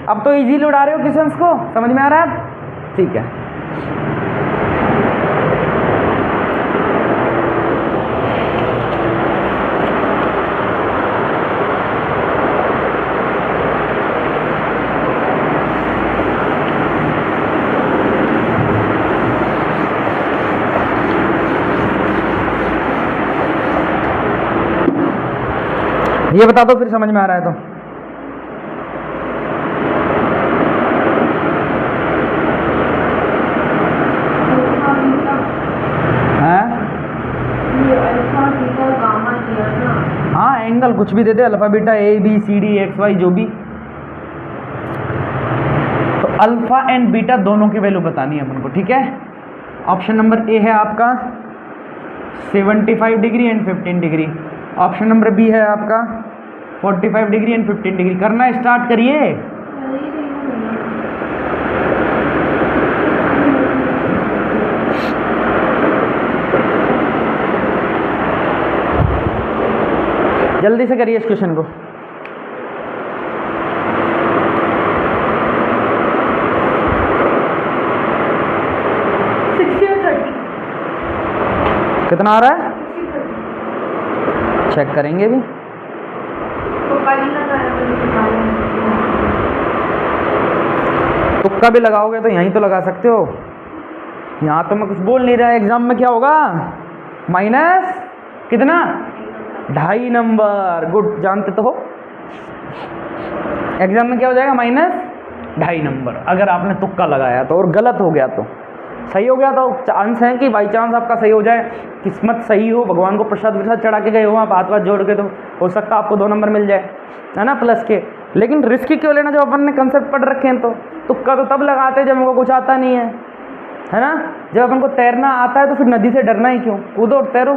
अब तो इजीली उड़ा रहे हो क्वेश्चंस को, समझ में आ रहा है? ठीक है, ये बता दो फिर समझ में आ रहा है तो। हाँ एंगल कुछ भी दे दे, alpha beta A B C D X Y जो भी। तो अल्फा एंड बीटा दोनों की वैल्यू बतानी है अपन को, ठीक है। ऑप्शन नंबर ए है आपका 75 degree and 15 degree. Option number B है आपका 45 डिग्री एंड 15 डिग्री। करना स्टार्ट करिए। जल्दी से करिए इस क्वेश्चन को। कितना आ रहा है? चेक करेंगे भी। तुक्का भी लगाओगे तो यहीं तो लगा सकते हो। यहाँ तो मैं कुछ बोल नहीं रहा। एग्जाम में क्या होगा? माइनस कितना? 2.5 नंबर। गुड, जानते तो हो। एग्जाम में क्या हो जाएगा? -2.5 नंबर अगर आपने तुक्का लगाया तो, और गलत हो गया तो। सही हो गया तो चांस है कि बाई चांस आपका सही हो जाए, किस्मत सही हो, भगवान को प्रसाद प्रसाद चढ़ा के गए हो आप हाथ जोड़ के, तो हो सकता है आपको 2 नंबर मिल जाए, है ना, प्लस के। लेकिन रिस्क क्यों लेना जब अपन ने कंसेप्ट पढ़ रखे हैं। तो तुक्का तो तब लगाते हैं जब हमको कुछ आता नहीं है ना। जब अपन को तैरना आता है तो फिर नदी से डरना ही क्यों? कूदो और तैरो।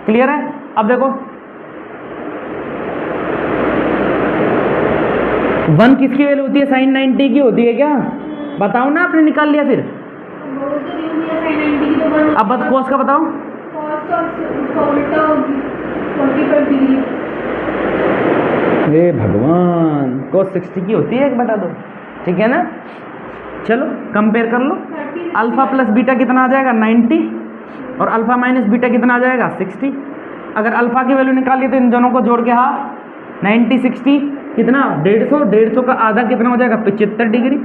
क्लियर है? अब देखो 1 किसकी वैल्यू होती है? sin 90 की होती है क्या? बताओ ना, आपने निकाल लिया फिर। अब बस cos का बताओ। हे भगवान, cos 60 की होती है 1/2, ठीक है ना। चलो कंपेयर कर लो। अल्फा प्लस बीटा कितना आ जाएगा? 90, और अल्फा माइनस बीटा कितना आ जाएगा? 60। अगर अल्फा की वैल्यू निकालिए तो इन दोनों को जोड़ के हाफ 90 60 कितना? 150 का आधा कितना हो जाएगा? 75 डिग्री।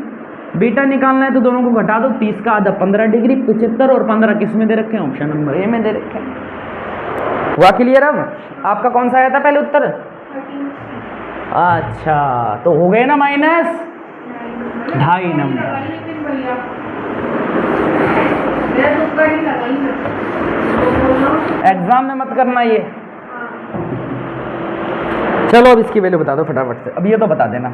बीटा निकालना है तो दोनों को घटा दो, 30 का आधा 15 डिग्री। 75 और 15 किस में दे रखे हैं? ऑप्शन नंबर ए में दे रखे हैं। हुआ क्लियर? अब आपका कौन सा आया था पहले उत्तर? अच्छा, तो हो गए ना -2.5 नंबर। एग्जाम में मत करना ये। चलो अब इसकी वैल्यू बता दो फटाफट से। अब ये तो बता देना।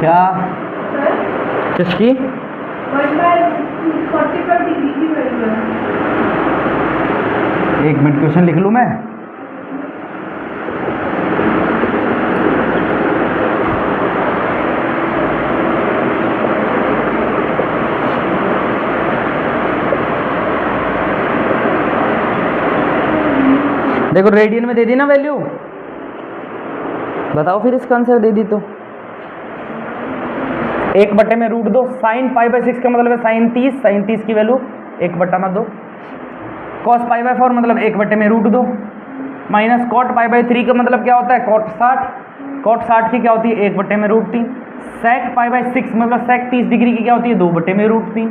क्या? किसकी? 1/45 डिग्री की वैल्यू है। 1 मिनट, क्वेश्चन लिख लूं मैं। देखो रेडियन में दे दी ना वैल्यू। बताओ फिर इसका आंसर दे दी तो 1/√2। sin π/6 का मतलब है sin 30 की वैल्यू 1/2। cos π/4 मतलब 1/√2। माइनस cot π/3 का मतलब क्या होता है? cot 60 की क्या होती है? 1/√3। sec π/6 मतलब sec 30 डिग्री की क्या होती है? 2/√3।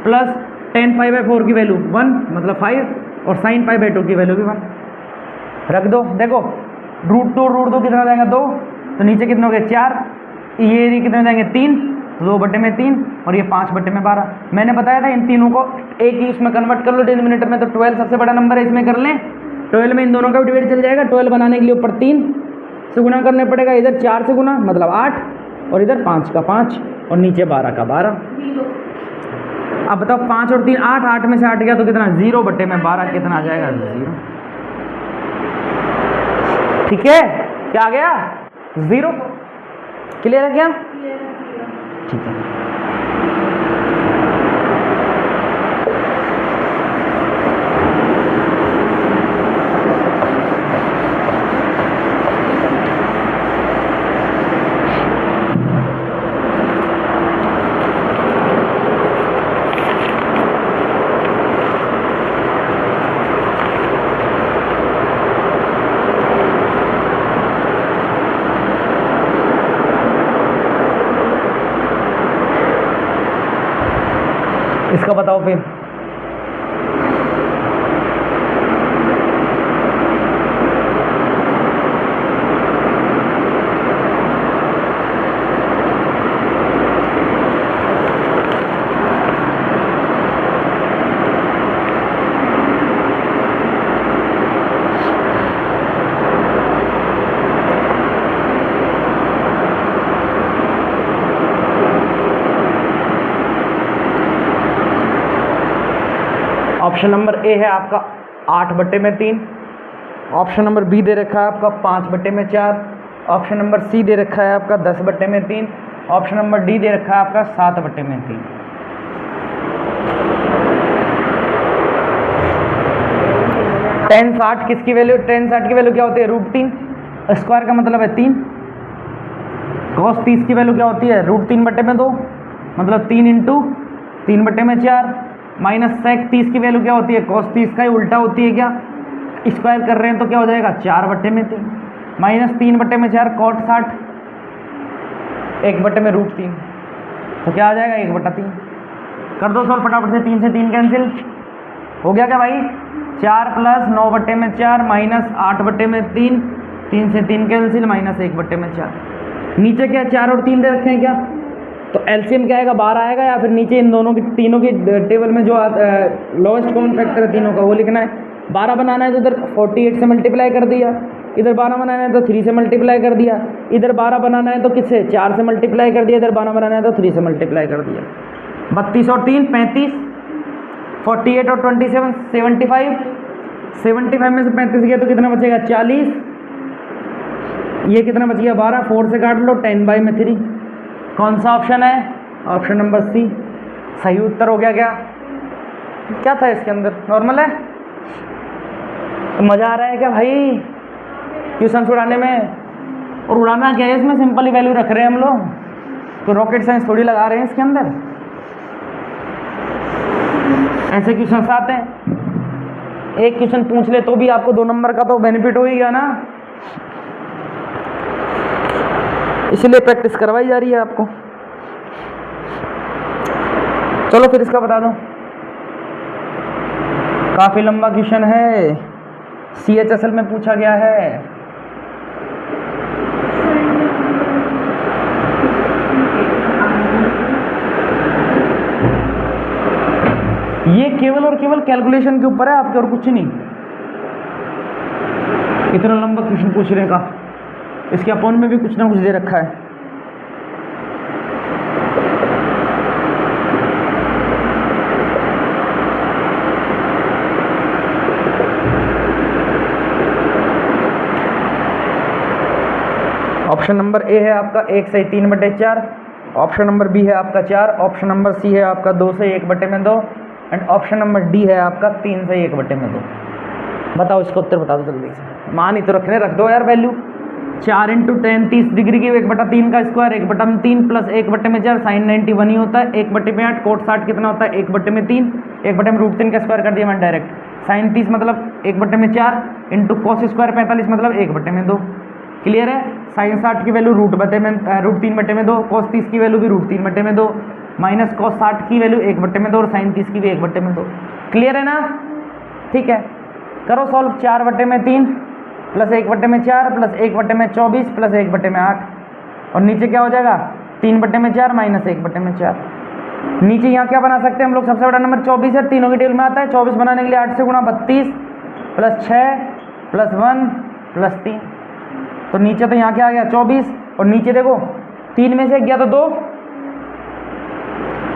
प्लस tan π/4 की वैल्यू 1 मतलब 5, और sin π/2 की वैल्यू भी 1 रख दो। देखो √2 कितना हो जाएगा? 2, तो नीचे कितने हो गए? 4। ये कितने हो जाएंगे? 3, 2/3, और ये 5/12। मैंने बताया था इन तीनों को एक ही उसमें कन्वर्ट कर लो डिनोमिनेटर में, तो 12 सबसे बड़ा नंबर है, इसमें कर लें। 12 में इन दोनों का भी डिवाइड चल जाएगा। 12 बनाने के लिए ऊपर 3 से गुना करने पड़ेगा, इधर 4 से गुना मतलब 8, और इधर 5 का 5, और नीचे 12 का 12। अब बताओ 5 और 3 8, 8 में से 8 गया तो कितना? 0/12 कितना आ जाएगा? 0। ठीक है, क्या आ गया? 0। क्लियर है क्या? ठीक है। इसका बताओ फिर। ऑप्शन नंबर ए है आपका 8/3, ऑप्शन नंबर बी दे रखा है आपका 5/4, ऑप्शन नंबर सी दे रखा है आपका 10/3, ऑप्शन नंबर डी दे रखा है आपका 7/3। tan 60 किसकी वैल्यू, tan 60 की वैल्यू क्या होती है √3, स्क्वायर का मतलब है 3। cos 30 की वैल्यू क्या होती है √3/2, मतलब 3 × 3/4, माइनस sec 30 की वैल्यू क्या होती है cos 30 का ही उल्टा होती है क्या, स्क्वायर कर रहे हैं तो क्या हो जाएगा 4/3, माइनस 3/4 cot 60 1/√3, तो क्या आ जाएगा 1/3। कर दो सॉल्व फटाफट से, 3 से 3 कैंसिल हो गया क्या भाई, 4 + 9/4 माइनस 8/3, 3 से 3 कैंसिल माइनस 1/4। नीचे क्या 4 और 3 दे रखे हैं क्या, तो एलसीएम क्या आएगा 12 आएगा, या फिर नीचे इन दोनों की तीनों की टेबल में जो लोएस्ट कॉमन फैक्टर है तीनों का वो लिखना है। 12 बनाना है तो इधर 48 से मल्टीप्लाई कर दिया, इधर 12 बनाना है तो 3 से मल्टीप्लाई कर दिया, इधर 12 बनाना है तो किससे 4 से मल्टीप्लाई कर दिया, इधर 12 बनाना है तो 3 से मल्टीप्लाई कर दिया। 32 और 3 35, 48 और 27 75, 75 में से 35 गया तो कितना बचेगा 40, ये कितना बच गया 12, 4 से काट लो 10/3। कौन सा ऑप्शन है, ऑप्शन नंबर सी सही उत्तर हो गया। क्या था इसके अंदर, नॉर्मल है। तो मज़ा आ रहा है क्या भाई क्वेश्चन उड़ाने में, और उड़ाना क्या है इसमें, सिंपल ही वैल्यू रख रहे हैं हम लोग, तो रॉकेट साइंस थोड़ी लगा रहे हैं इसके अंदर। ऐसे क्वेश्चन आते हैं, एक क्वेश्चन पूछ ले तो भी आपको 2 नंबर का तो बेनिफिट हो ही गया ना, इसलिए प्रैक्टिस करवाई जा रही है आपको। चलो फिर इसका बता दो, काफी लंबा क्वेश्चन है, CHSL में पूछा गया है। ये केवल और केवल कैलकुलेशन के ऊपर है आपके, और कुछ नहीं। इतना लंबा क्वेश्चन पूछने का, इसके अपोन में भी कुछ ना कुछ दे रखा है। ऑप्शन नंबर ए है आपका 1 से 3/4, ऑप्शन नंबर बी है आपका 4, ऑप्शन नंबर सी है आपका 2 से 1/2 एंड ऑप्शन नंबर डी है आपका 3 से 1/2। बताओ इसका उत्तर बता दो जल्दी से, मान ही तो रखने रख दो यार वैल्यू। 4 × 10 30 डिग्री की 1/3 का स्क्वायर 1/3 प्लस 1/4 साइन 90 1 ही होता है, 1/8 कोट 60 कितना होता है 1/3, 1/√3 का स्क्वायर कर दिया मैंने डायरेक्ट, साइन 30 मतलब 1/4 इंटू कॉस स्क्वायर 45 मतलब 1/2। क्लियर है, साइन 60 की वैल्यू √3/2, कॉस 30 की वैल्यू भी √3/2, माइनस कॉस 60 की वैल्यू 1/2 और साइन 30 की भी 1/2। क्लियर है ना, ठीक है। करो सॉल्व, 4/3 प्लस 1/4 प्लस 1/24 प्लस 1/8, और नीचे क्या हो जाएगा 3/4 माइनस 1/4। नीचे यहाँ क्या बना सकते हैं हम लोग, सबसे बड़ा नंबर 24 है, तीनों की टेबल में आता है। 24 बनाने के लिए 8 से गुणा 32 प्लस 6 प्लस 1 प्लस 3, तो नीचे तो यहाँ क्या आ गया 24, और नीचे देखो 3 में से गया तो 2,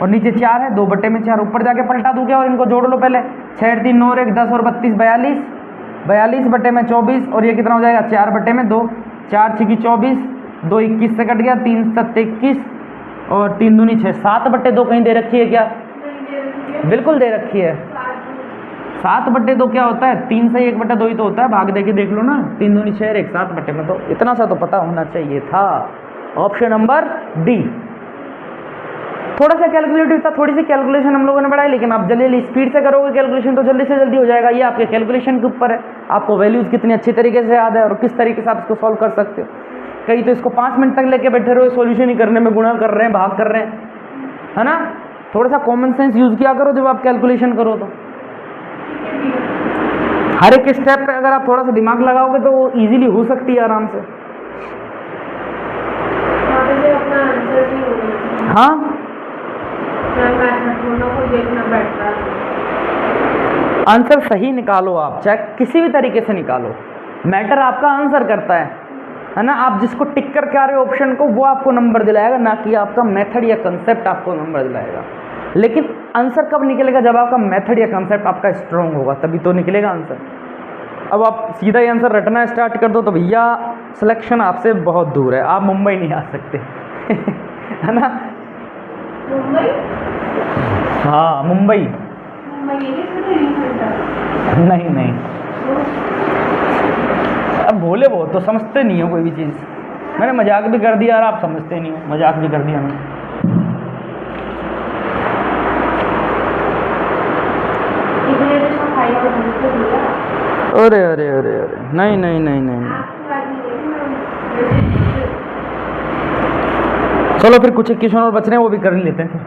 और नीचे 4 है 2/4, ऊपर जाके पलटा दूं क्या और इनको जोड़ लो पहले, 6 3 9 1 10 और 32 42, 42/24, और ये कितना हो जाएगा 4/2, 4 6 24, 2 21 से कट गया, 3 7 21 और 3 दूनी 6, 7/2 कहीं दे रखी है क्या, बिल्कुल दे रखी है। 7/2 क्या होता है, 3 से 1/2 ही तो होता है, भाग देके देख लो ना, 3 दूनी 6 1 7/2, इतना सा तो पता होना चाहिए था। Option number D. थोड़ा सा कैलकुलेटिव था, थोड़ी सी कैलकुलेशन हम लोगों ने बढ़ाई, लेकिन आप जल्दी स्पीड से करोगे कैलकुलेशन तो जल्दी से जल्दी हो जाएगा। ये आपके कैलकुलेशन के ऊपर है, आपको वैल्यूज़ कितनी अच्छी तरीके से याद है और किस तरीके से आप इसको सॉल्व कर सकते हो। कई तो इसको 5 मिनट तक लेके बैठे रहो, सॉल्यूशन ही करने में गुणा कर रहे हैं, भाग कर रहे हैं, है ना, थोड़ा सा कॉमन सेंस यूज़ किया करो जब आप कैलकुलेशन करो तो। हर एक स्टेप पे अगर आप थोड़ा सा दिमाग लगाओगे तो वो इजीली हो सकती है आराम से। हाँ आंसर सही निकालो आप, चाहे किसी भी तरीके से निकालो, मैटर आपका आंसर करता है ना। आप जिसको टिक करके आ रहे हो ऑप्शन को, वो आपको नंबर दिलाएगा, ना कि आपका मेथड या कंसेप्ट आपको नंबर दिलाएगा। लेकिन आंसर कब निकलेगा? जब आपका मेथड या कंसेप्ट आपका स्ट्रॉन्ग होगा, तभी तो निकलेगा आंसर। अब आप सीधा ही आंसर रटना स्टार्ट कर दो तो भैया सिलेक्शन आपसे बहुत दूर है, आप मुंबई नहीं आ सकते है ना। मुंबई? हाँ मुंबई। नहीं नहीं, अब भोले बहुत तो समझते नहीं हो कोई भी चीज़। मैंने मजाक भी कर दिया और आप समझते नहीं हो, मजाक भी कर दिया मैंने। अरे अरे अरे अरे नहीं नहीं नहीं नहीं, नहीं। चलो फिर कुछ क्वेश्चन और बच रहे हैं, वो भी कर लेते हैं फिर।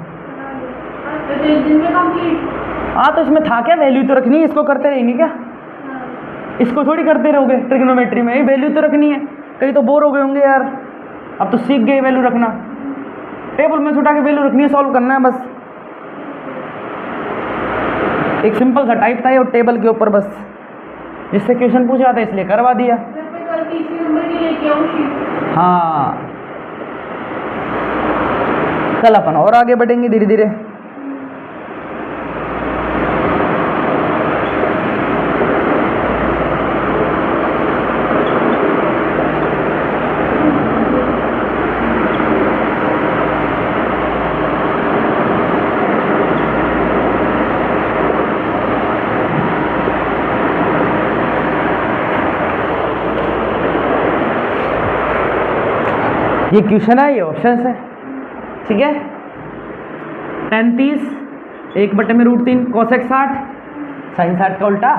हाँ तो इसमें था क्या, वैल्यू तो रखनी है, इसको करते रहेंगे क्या? इसको थोड़ी करते रहोगे ट्रिग्नोमेट्री में, ये वैल्यू तो रखनी है। कहीं तो बोर हो गए होंगे यार, अब तो सीख गए वैल्यू रखना। टेबल में से उठा के वैल्यू रखनी है, सॉल्व करना है बस। एक सिंपल सा टाइप था ये, और टेबल के ऊपर बस जिससे क्वेश्चन पूछा था इसलिए करवा दिया। हाँ कल अपन और आगे बढ़ेंगे धीरे धीरे। ये क्वेश्चन है, ये ऑप्शन है, ठीक है। 35 1/√3 कोसेक 60 साइन 60 का उल्टा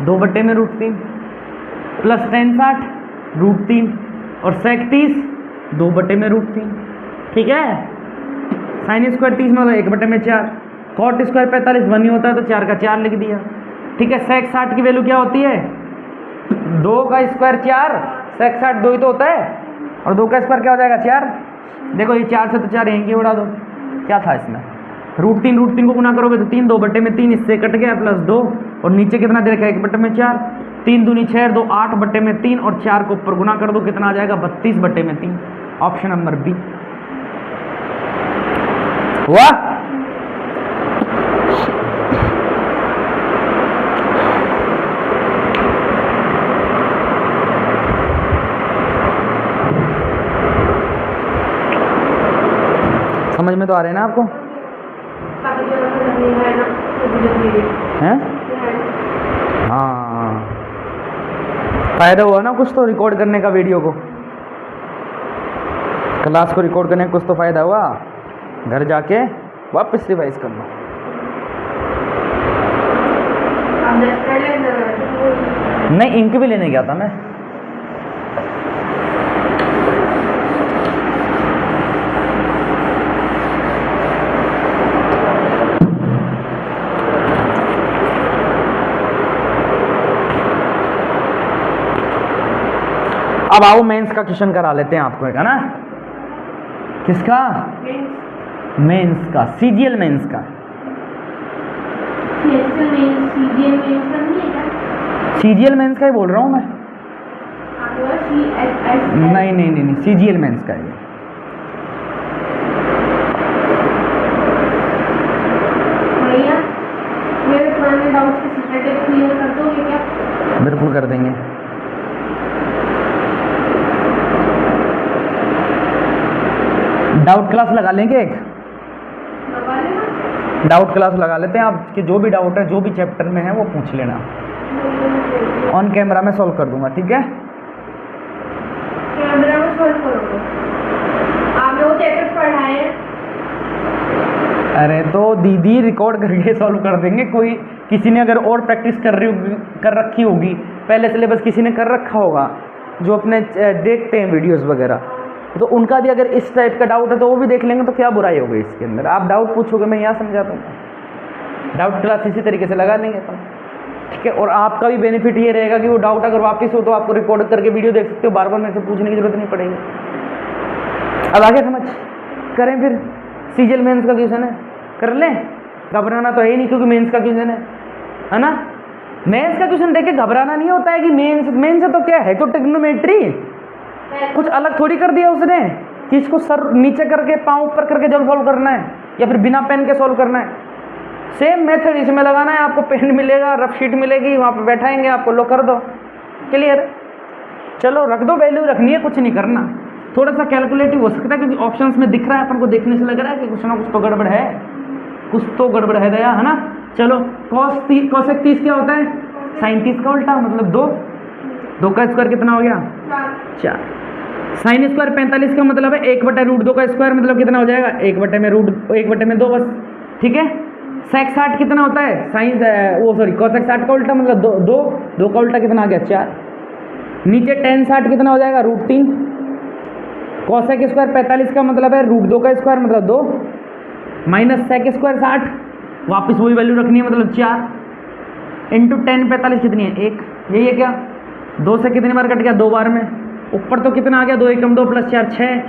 2/√3 प्लस टेन 60√3 और सेक 30 2/√3, ठीक है। साइन स्क्वायर 30 मतलब 1/4, कॉट स्क्वायर 45 1 ही होता है तो 4 का 4 लिख दिया, ठीक है। सेक 60 की वैल्यू क्या होती है? 2 का स्क्वायर 4, सेक 60 2 ही तो होता है, और 2 का स्क्वायर क्या हो जाएगा 4। देखो ये 4 से तो 4 यहीं की उड़ा दो, क्या था इसमें? √3 को गुना करोगे तो 3, 2/3 इससे कट गया, प्लस 2 और नीचे कितना दे रखा है 1/4, 3 दूनी 6 2 8/3 और 4 को ऊपर गुना कर दो, कितना आ जाएगा 32/3। Option number B. वाह समझ में तो आ रहे हैं ना आपको? हैं? हाँ फायदा हुआ ना कुछ तो रिकॉर्ड करने का, वीडियो को, क्लास को रिकॉर्ड करने का कुछ तो फायदा हुआ। घर जाके वापस रिवाइज कर लो। नहीं इंक भी लेने गया था मैं। अब आओ मेंस का क्वेश्चन करा लेते हैं आपको, है ना। किसका? मेंस का, सीजीएल मेंस का। सीजीएल मेंस का ही बोल रहा हूँ मैं। नहीं नहीं नहीं नहीं, सीजीएल मेंस का है। बिल्कुल कर देंगे। डाउट क्लास लगा लेंगे एक, डाउट क्लास लगा लेते हैं। आपके जो भी डाउट है, जो भी चैप्टर में है वो पूछ लेना, ऑन कैमरा में सॉल्व कर दूंगा, ठीक है। कैमरा में सॉल्व करोगे? आपने वो चैप्टर पढ़ाए हैं? अरे तो दीदी रिकॉर्ड करके सॉल्व कर देंगे। कोई किसी ने अगर और प्रैक्टिस कर रखी होगी, पहले सिलेबस किसी ने कर रखा होगा, जो अपने देखते हैं वीडियोस वगैरह, तो उनका भी अगर इस टाइप का डाउट है तो वो भी देख लेंगे, तो क्या बुराई हो गई इसके अंदर। आप डाउट पूछोगे, मैं यहाँ समझा दूँगा, डाउट क्लास इसी तरीके से लगा लेंगे अपन, ठीक है। और आपका भी बेनिफिट ये रहेगा कि वो डाउट अगर वापस हो तो आपको रिकॉर्ड करके वीडियो देख सकते हो, बार बार मेरे से पूछने की जरूरत नहीं पड़ेगी। अब आगे समझ करें फिर, सीजीएल मेंस का क्वेश्चन है, कर लें, घबराना तो है ही नहीं क्योंकि मेंस का क्वेश्चन है ना। मेंस का क्वेश्चन देख के घबराना नहीं होता है कि मेंस है तो क्या है, तो ट्रिग्नोमेट्री, कुछ अलग थोड़ी कर दिया उसने कि इसको सर नीचे करके पाँव ऊपर करके जब सॉल्व करना है या फिर बिना पेन के सॉल्व करना है। सेम मेथड इसमें लगाना है, आपको पेन मिलेगा, रफ शीट मिलेगी, वहाँ पे बैठाएंगे आपको, लो कर दो, क्लियर। चलो रख दो, वैल्यू रखनी है, कुछ नहीं करना। थोड़ा सा कैलकुलेटिव हो सकता है क्योंकि ऑप्शंस में दिख रहा है अपन को, देखने से लग रहा है कि कुछ ना कुछ तो गड़बड़ है, कुछ तो गड़बड़ है दया, है ना। चलो cosec 30 क्या होता है, sin 30 का उल्टा, मतलब 2 का स्क्वायर कितना हो गया 4। साइन स्क्वायर 45 का मतलब है 1/√2 का स्क्वायर, मतलब कितना हो जाएगा 1/2 बस, ठीक है। sec 60 कितना होता है, साइन cosec 60 का उल्टा मतलब 2 का उल्टा कितना आ गया 4। नीचे tan 60 कितना हो जाएगा √3। cosec स्क्वायर 45 का मतलब है √2 का स्क्वायर मतलब 2 माइनस sec स्क्वायर 60, वापस वही वैल्यू रखनी है मतलब 4 इंटू tan 45 कितनी है 1, यही है क्या। 2 से कितनी बार कट गया 2 बार में, ऊपर तो कितना आ गया 2 एकम 2 + 4 6,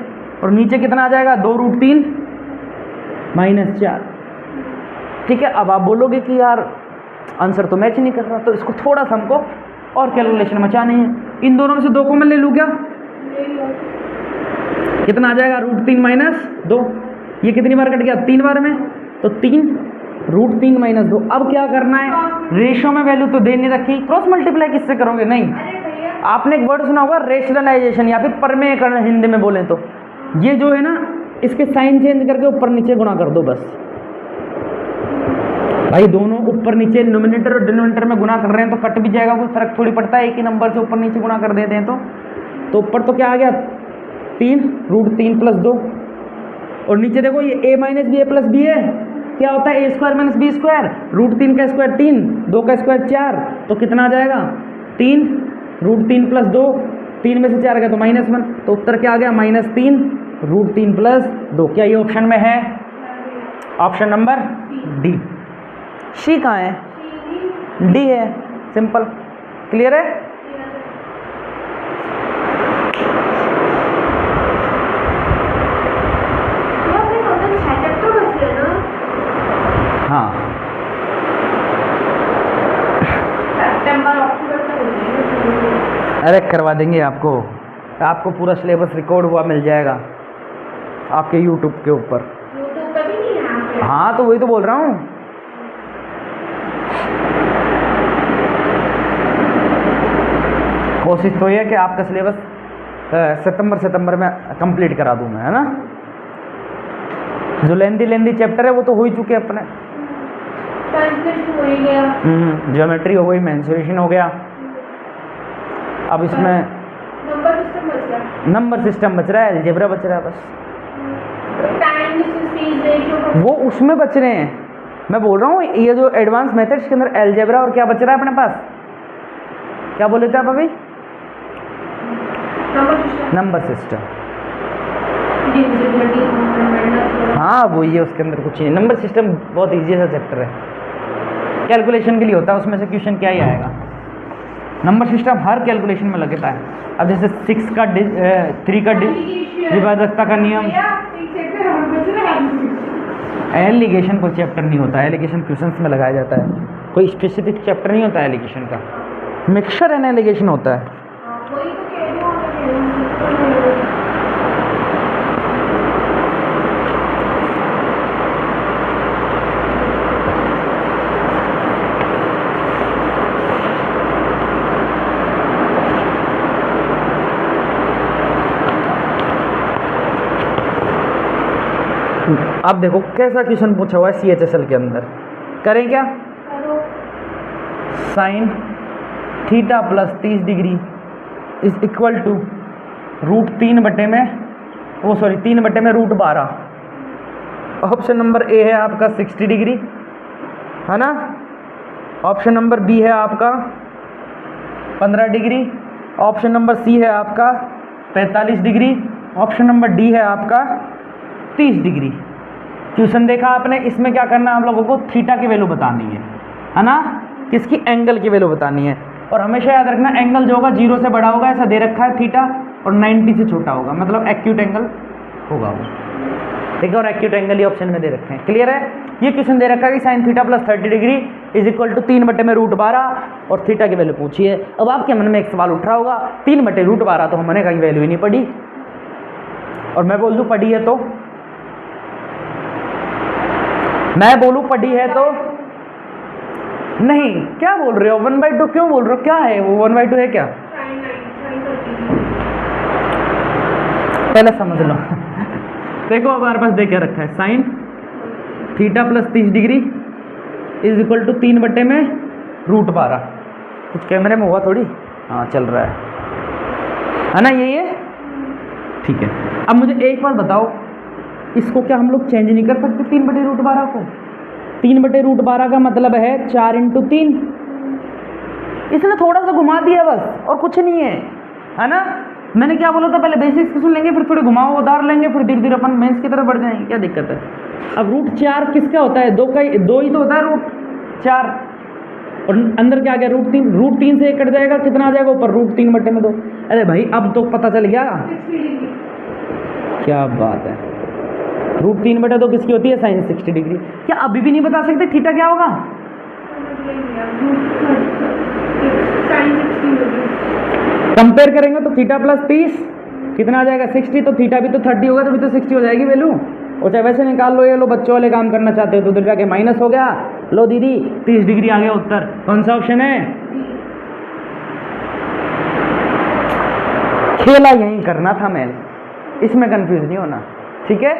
और नीचे कितना आ जाएगा 2√3 - 4, ठीक है। अब आप बोलोगे कि यार आंसर तो मैच नहीं कर रहा, तो इसको थोड़ा सा हमको और कैलकुलेशन मचानी है। इन दोनों में से 2 कॉमन ले लूँ क्या, कितना आ जाएगा √3 - 2, ये कितनी बार कट गया 3 बार में, तो 3 √3 - 2। अब क्या करना है, रेशो में वैल्यू तो दे नहीं रखी, क्रॉस मल्टीप्लाई किससे करोगे, नहीं। आपने एक वर्ड सुना होगा रेशनलाइजेशन या फिर परमेयकरण हिंदी में बोले तो, ये जो है ना इसके साइन चेंज करके ऊपर नीचे गुणा कर दो बस। भाई दोनों ऊपर नीचे न्यूमरेटर और डिनोमिनेटर में गुणा कर रहे हैं तो कट भी जाएगा, कोई फर्क थोड़ी पड़ता है, एक ही नंबर से ऊपर नीचे गुणा कर देते हैं तो ऊपर तो क्या आ गया 3 √3 + 2, और नीचे देखो ये a - b a + b है, क्या होता है a² - b², √3 का स्क्वायर 3, 2 का स्क्वायर 4, तो कितना आ जाएगा 3 √3 + 2, 3 में से 4 गया तो -1, तो उत्तर क्या आ गया -3 √3 + 2। क्या ये ऑप्शन में है, ऑप्शन नंबर डी। सी कहाँ है, डी है, सिंपल, क्लियर है। हाँ अरे करवा देंगे आपको पूरा सिलेबस रिकॉर्ड हुआ मिल जाएगा आपके यूट्यूब के ऊपर। यूट्यूब पे भी नहीं है। हाँ तो वही तो बोल रहा हूँ, कोशिश तो ये है कि आपका सिलेबस सितंबर में कंप्लीट करा दूँ मैं, है ना। जो लेंदी चैप्टर है वो तो हो ही चुके अपने, ट्रांसलेशन हो ही गया, ज्योमेट्री हो गई, मेंसुरेशन हो गया, अब इसमें नंबर सिस्टम बच रहा है, अलजेब्रा बच रहा है बस, टाइम स्पीड रेशियो वो उसमें बच रहे हैं। मैं बोल रहा हूँ ये जो एडवांस मेथड्स के अंदर अलजेब्रा और क्या बच रहा है अपने पास, क्या बोले थे आप अभी, नंबर सिस्टम। हाँ वो ये उसके अंदर कुछ नहीं, नंबर सिस्टम बहुत ईजी सा चैप्टर है, कैलकुलेशन के लिए होता है, उसमें से क्वेश्चन क्या ही आएगा। नंबर सिस्टम हर कैलकुलेशन में लगता है। अब जैसे 3 का विभाजकता का नियम, एलिगेशन कोई चैप्टर नहीं होता है, एलिगेशन क्वेश्चंस में लगाया जाता है, कोई स्पेसिफिक चैप्टर नहीं होता है एलिगेशन का, मिक्सचर एंड एलिगेशन होता है। अब देखो कैसा क्वेश्चन पूछा हुआ है CHSL के अंदर, करें क्या, sine theta + 30 degree is equal to √3 बटे में √12। ऑप्शन नंबर ए है आपका 60 डिग्री, है ना। ऑप्शन नंबर बी है आपका 15 डिग्री, ऑप्शन नंबर सी है आपका 45 डिग्री, ऑप्शन नंबर डी है आपका 30 डिग्री। क्वेश्चन देखा आपने, इसमें क्या करना है आप लोगों को, थीटा की वैल्यू बतानी है ना, किसकी, एंगल की वैल्यू बतानी है। और हमेशा याद रखना एंगल जो होगा 0 से बड़ा होगा, ऐसा दे रखा है थीटा, और 90 से छोटा होगा, मतलब एक्यूट एंगल होगा वो, ठीक है। और एक्यूट एंगल ये ऑप्शन में दे रखे हैं, क्लियर है। ये क्वेश्चन दे रखा है कि sine theta plus 30 degree is equal to 3/√12 और थीटा की वैल्यू पूछी है। अब आपके मन में एक सवाल उठ रहा होगा, 3/√12 तो हमने कहीं वैल्यू ही नहीं पढ़ी, और मैं बोल दूं पढ़ी है तो, मैं बोलूं पढ़ी है तो नहीं, क्या बोल रहे हो 1/2 क्यों बोल रहे हो, क्या है वो 1/2 है क्या, पहले समझ लो। देखो अब हमारे पास दे क्या रखा है, sine theta plus 30 degree is equal to 3/√12। कुछ कैमरे में हुआ थोड़ी, हाँ चल रहा है ना, यही है, ठीक है। अब मुझे एक बार बताओ, इसको क्या हम लोग चेंज नहीं कर सकते 3/√12 को? 3/√12 का मतलब है 4 × 3, इसने थोड़ा सा घुमा दिया बस, और कुछ नहीं है ना। मैंने क्या बोला था, पहले बेसिक्स की सुन लेंगे, फिर थोड़े घुमाव उधार लेंगे, फिर धीरे धीरे अपन मेंस की तरफ बढ़ जाएंगे, क्या दिक्कत है। अब √4 किसका होता है, 2 ही तो होता है √4, और अंदर क्या आ गया √3, √3 से 1 कट जाएगा, कितना आ जाएगा ऊपर, √3/2। अरे भाई अब तो पता चल गया, क्या बात है। √3/2 किसकी होती है, साइन 60 डिग्री। क्या अभी भी नहीं बता सकते थीटा क्या होगा? कंपेयर करेंगे तो थीटा प्लस 30 कितना आ जाएगा, 60, तो थीटा भी तो 30 होगा, तभी तो 60 हो जाएगी वैल्यू। और चाहे वैसे निकाल लो, ये लो बच्चों वाले काम करना चाहते हो तो उधर जाके माइनस हो गया, लो दीदी 30 डिग्री आ गया उत्तर। कौन सा ऑप्शन है? खेला यही करना था मैं, इसमें कंफ्यूज नहीं होना, ठीक है।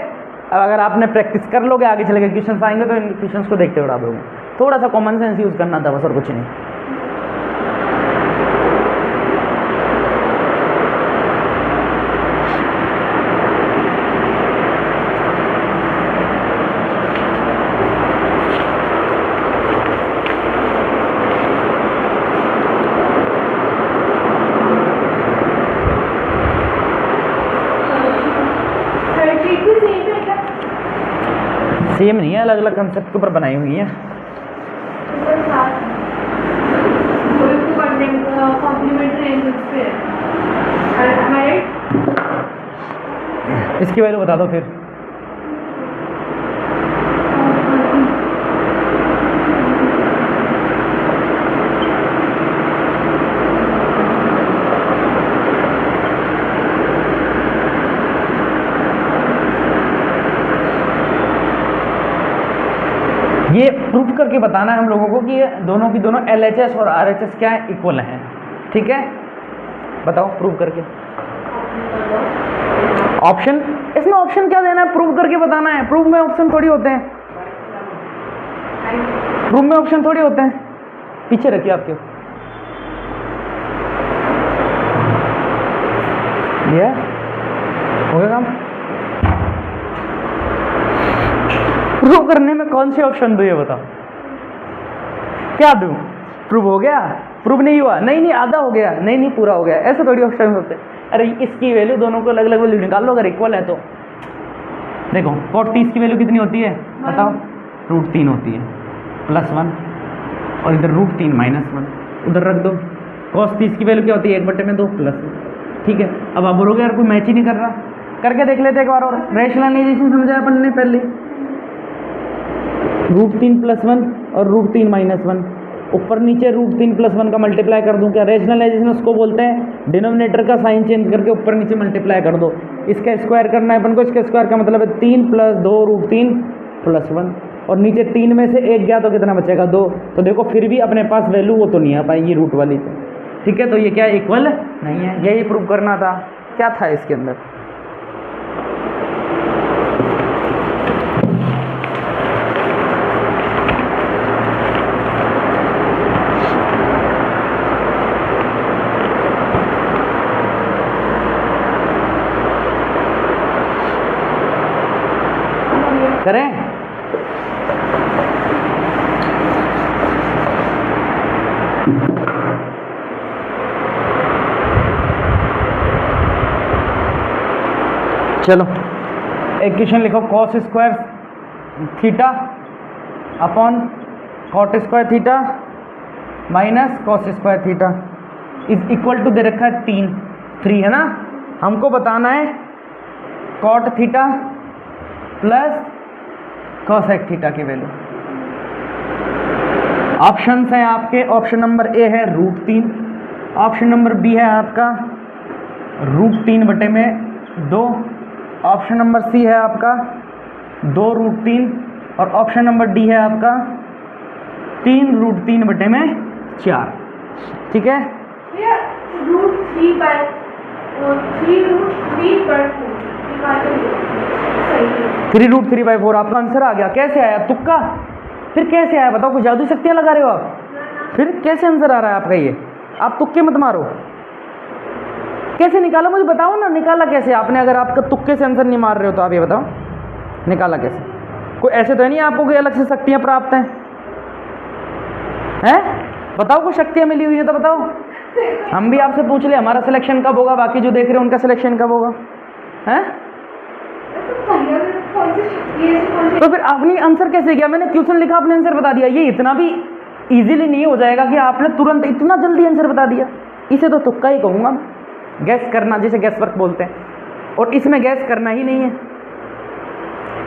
अब अगर आपने प्रैक्टिस कर लोगे, आगे चले गए क्वेश्चन आएंगे तो इन क्वेश्चंस को देखते उड़ा दोगे। थोड़ा सा कॉमन सेंस यूज करना था बस, और कुछ नहीं। सेम नहीं है, अलग अलग कंसेप्ट के ऊपर बनाई हुई है। इसकी वैल्यू बता दो फिर। ये प्रूफ करके बताना है हम लोगों को कि ये दोनों की दोनों LHS और RHS क्या है, इक्वल हैं, ठीक है। बताओ प्रूफ करके। ऑप्शन, इसमें ऑप्शन क्या देना है, प्रूफ करके बताना है। प्रूफ में ऑप्शन थोड़ी होते हैं, प्रूफ में ऑप्शन थोड़ी होते हैं। पीछे रखिए आपके, ये हो गया काम। प्रूव करने में कौन से ऑप्शन दूं ये बताओ, क्या दूं? प्रूव हो गया, प्रूव नहीं हुआ, नहीं आधा हो गया, नहीं पूरा हो गया, ऐसे थोड़ी ऑप्शन होते हैं। अरे इसकी वैल्यू, दोनों को अलग अलग वैल्यू निकाल लो अगर इक्वल है तो। देखो cot 30 की वैल्यू कितनी होती है बताओ, √3 होती है +1, और इधर √3 -1 उधर रख दो। cos 30 की वैल्यू क्या होती है, 1/2 +1, ठीक है। अब आप बोलोगे यार कोई मैच ही नहीं कर रहा, करके देख लेते एक बार और। रैशनलाइजेशन समझा अपन ने पहले, √3 +1 और √3 -1, ऊपर नीचे √3 +1 का मल्टीप्लाई कर दूं, क्या रैशनलाइजेशन उसको बोलते हैं। डिनोमिनेटर का साइन चेंज करके ऊपर नीचे मल्टीप्लाई कर दो। इसका स्क्वायर करना है अपन को, इसका स्क्वायर का मतलब है 3 + 2 √3 +1, और नीचे 3 में से 1 गया तो कितना बचेगा 2। तो देखो फिर भी अपने पास वैल्यू वो तो नहीं आ पाएगी रूट वाली तो, ठीक है। तो ये क्या इक्वल नहीं है, यही प्रूव करना था। क्या था इसके अंदर, करें? चलो एक क्वेश्चन लिखो, cos square theta upon cot square theta minus cos square theta is equal to दे रखा है 3 है ना। हमको बताना है cot theta plus cosec theta की वैल्यू। ऑप्शंस हैं आपके, ऑप्शन नंबर ए है √3, ऑप्शन नंबर बी है आपका √3/2, ऑप्शन नंबर सी है आपका 2√3 और ऑप्शन नंबर डी है आपका 3√3/4। ठीक है, √3/4 आपका आंसर आ गया। कैसे आया? तुक्का? फिर कैसे आया बताओ? कोई जादू शक्तियाँ लगा रहे हो आप? फिर कैसे आंसर आ रहा है आपका ये? आप तुक्के मत मारो। कैसे निकाला मुझे बताओ ना, निकाला कैसे आपने? अगर आपका तुक्के से आंसर नहीं मार रहे हो तो आप ये बताओ निकाला कैसे? कोई ऐसे तो है नहीं आपको कोई अलग से शक्तियाँ प्राप्त हैं? हैं? बताओ, कोई शक्तियाँ मिली हुई है तो बताओ। हम भी आपसे पूछ ले हमारा सिलेक्शन कब होगा, बाकी जो देख रहे हैं उनका सिलेक्शन कब होगा? हैं? तो फिर आपने आंसर कैसे किया? मैंने क्वेश्चन लिखा, आपने आंसर बता दिया। ये इतना भी इजीली नहीं हो जाएगा कि आपने तुरंत इतना जल्दी आंसर बता दिया। इसे तो तुक्का ही कहूँगा, गैस करना, जिसे गैस वर्क बोलते हैं। और इसमें गैस करना ही नहीं है,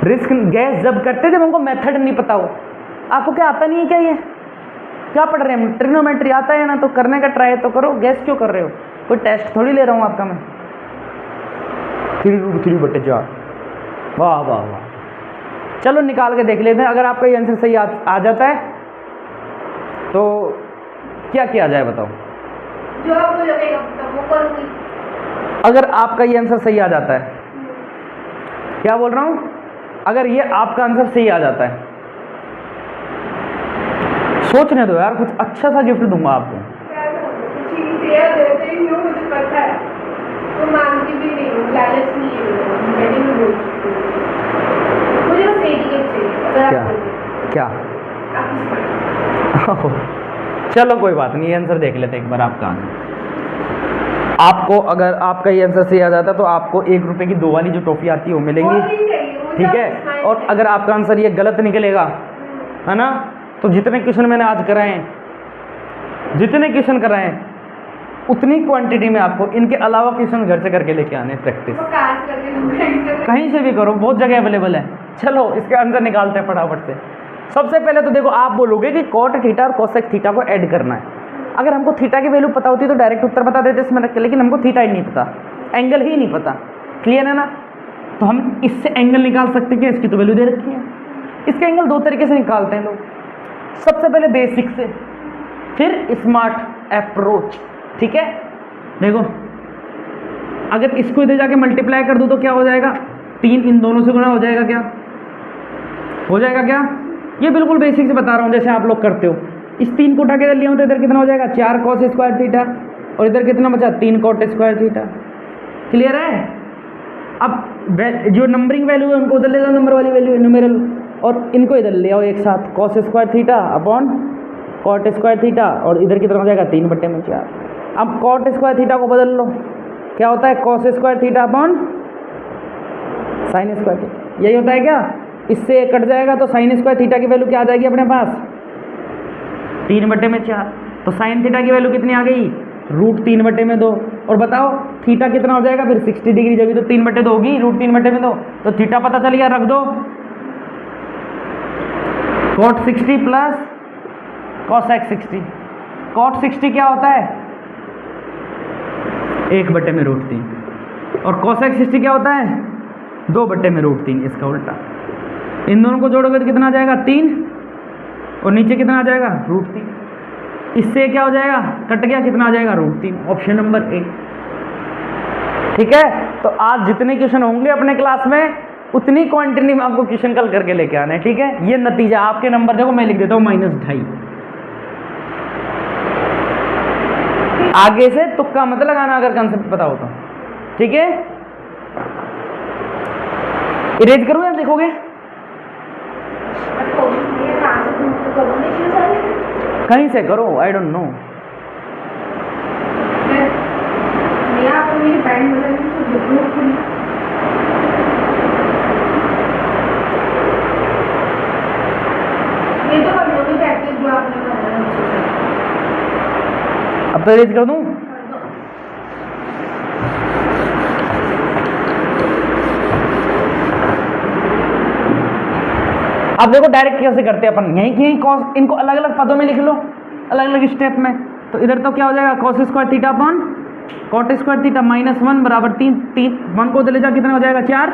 रिस्क गैस जब करते जब हमको मेथड नहीं पता हो। आपको क्या आता नहीं है क्या? ये क्या पढ़ रहे हैं? ट्रिग्नोमेट्री आता है ना, तो करने का ट्राई तो करो। गैस क्यों कर रहे हो? कोई टेस्ट थोड़ी ले रहा हूँ आपका मैं। 3√3/4। वाह वाह वाह। चलो निकाल के देख लेते हैं। अगर आपका ये आंसर सही आ जाता है तो क्या किया जाए बताओ? जो आप बोलोगे वो करूंगी। अगर आपका ये आंसर सही आ जाता है, क्या बोल रहा हूँ? अगर ये आपका आंसर सही आ जाता है, सोचने दो यार, कुछ अच्छा सा गिफ्ट दूंगा आपको। मुझे पता है, तो मांगती भी नहीं हूँ, लालच नहीं है मुझे बस एक गिफ्ट चाहिए। क्या क्या? चलो कोई बात नहीं, आंसर देख लेते एक बार आपका। आपको अगर आपका ये आंसर सही आ जाता है तो आपको 1 रुपये की 2 वाली जो टॉफी आती है वो मिलेंगी। ठीक है, और अगर आपका आंसर ये गलत निकलेगा, है ना, तो जितने क्वेश्चन मैंने आज कराए हैं, जितने क्वेश्चन कराए हैं उतनी क्वांटिटी में आपको इनके अलावा क्वेश्चन घर से करके लेके आने, प्रैक्टिस कहीं से भी करो, बहुत जगह अवेलेबल है। चलो इसके आंसर निकालते हैं फटाफट से। सबसे पहले तो देखो, आप बोलोगे कि कॉट थीटा और कोसेक थीटा को ऐड करना है। अगर हमको थीटा की वैल्यू पता होती तो डायरेक्ट उत्तर बता देते इसमें रख के, लेकिन हमको थीटा ही नहीं पता, एंगल ही नहीं पता। क्लियर है ना? तो हम इससे एंगल निकाल सकते हैं, इसकी तो वैल्यू दे रखी है। इसके एंगल 2 तरीके से निकालते हैं लोग। सबसे पहले बेसिक से, फिर स्मार्ट अप्रोच। ठीक है, देखो अगर इसको इधर जाके मल्टीप्लाई कर दूं तो क्या हो जाएगा? 3 इन दोनों से गुना हो जाएगा। क्या हो जाएगा? क्या? ये बिल्कुल बेसिक से बता रहा हूँ, जैसे आप लोग करते हो। इस 3 को उठा के इधर लिया हूँ तो इधर कितना हो जाएगा? 4 कॉस स्क्वायर थीटा, और इधर कितना बचा? 3 कॉट स्क्वायर थीटा। क्लियर है? अब जो नंबरिंग वैल्यू है उनको उधर ले जाओ, नंबर वाली वैल्यू न्यूमेरल, और इनको इधर ले आओ एक साथ। Cos square theta upon cot square theta, और इधर कितना हो जाएगा? 3/4। अब कॉट स्क्वायर थीटा को बदल लो, क्या होता है? Cos square theta upon sine square theta. यही होता है क्या? इससे कट जाएगा तो साइन स्क्वायर थीटा की वैल्यू क्या आ जाएगी अपने पास? 3/4। तो साइन थीटा की वैल्यू कितनी आ गई? √3/2। और बताओ थीटा कितना हो जाएगा फिर? 60 डिग्री। जब भी तो 3/2 होगी, √3/2। तो थीटा पता चल गया, रख दो। cot 60 plus cosec 60। cot 60 क्या होता है? 1/√3। और cosec 60 क्या होता है? 2/√3। इसका उल्टा। इन दोनों को जोड़ोगे तो कितना आ जाएगा? 3, और नीचे कितना आ जाएगा? √3। इससे क्या हो जाएगा? कट गया, कितना आ जाएगा? √3। ऑप्शन नंबर ए। ठीक है, तो आज जितने क्वेश्चन होंगे अपने क्लास में उतनी क्वांटिटी में आपको क्वेश्चन कल करके लेके आना है। ठीक है, ये नतीजा आपके नंबर देखो, मैं लिख देता हूँ -2.5। आगे से तुक्का मत लगाना अगर कंसेप्ट पता हो तो। ठीक है, इरेज करूँ या देखोगे? कहीं से करो, आई डोंट नो। अब तो रेज कर दूं। अब देखो डायरेक्ट कैसे करते हैं अपन, यहीं की कॉस, इनको अलग अलग पदों में लिख लो, अलग अलग स्टेप में। तो इधर तो क्या हो जाएगा, cos square theta upon cot square theta minus 1 बराबर 3, 1 को उधर ले जा कितना हो जाएगा 4,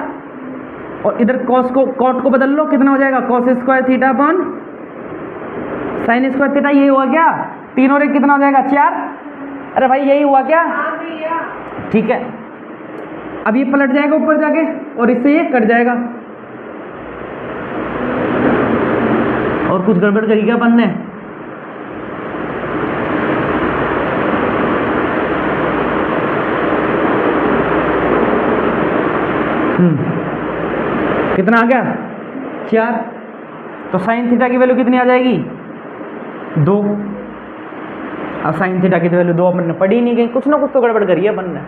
और इधर कॉस को कॉट को बदल लो, कितना हो जाएगा cos square theta upon sine square theta. ये हुआ क्या, 3 और 1 कितना हो जाएगा 4। अरे भाई यही हुआ क्या, हाँ भैया। ठीक है। अब ये पलट जाएगा ऊपर जाके और इससे ये कट जाएगा। और कुछ गड़बड़ करी क्या अपन ने, कितना आ गया 4। तो साइन थीटा की वैल्यू कितनी आ जाएगी 2। अब साइन थीटा की वैल्यू 2 अपन ने पढ़ी नहीं गई, कुछ ना कुछ तो गड़बड़ करी है अपन ने।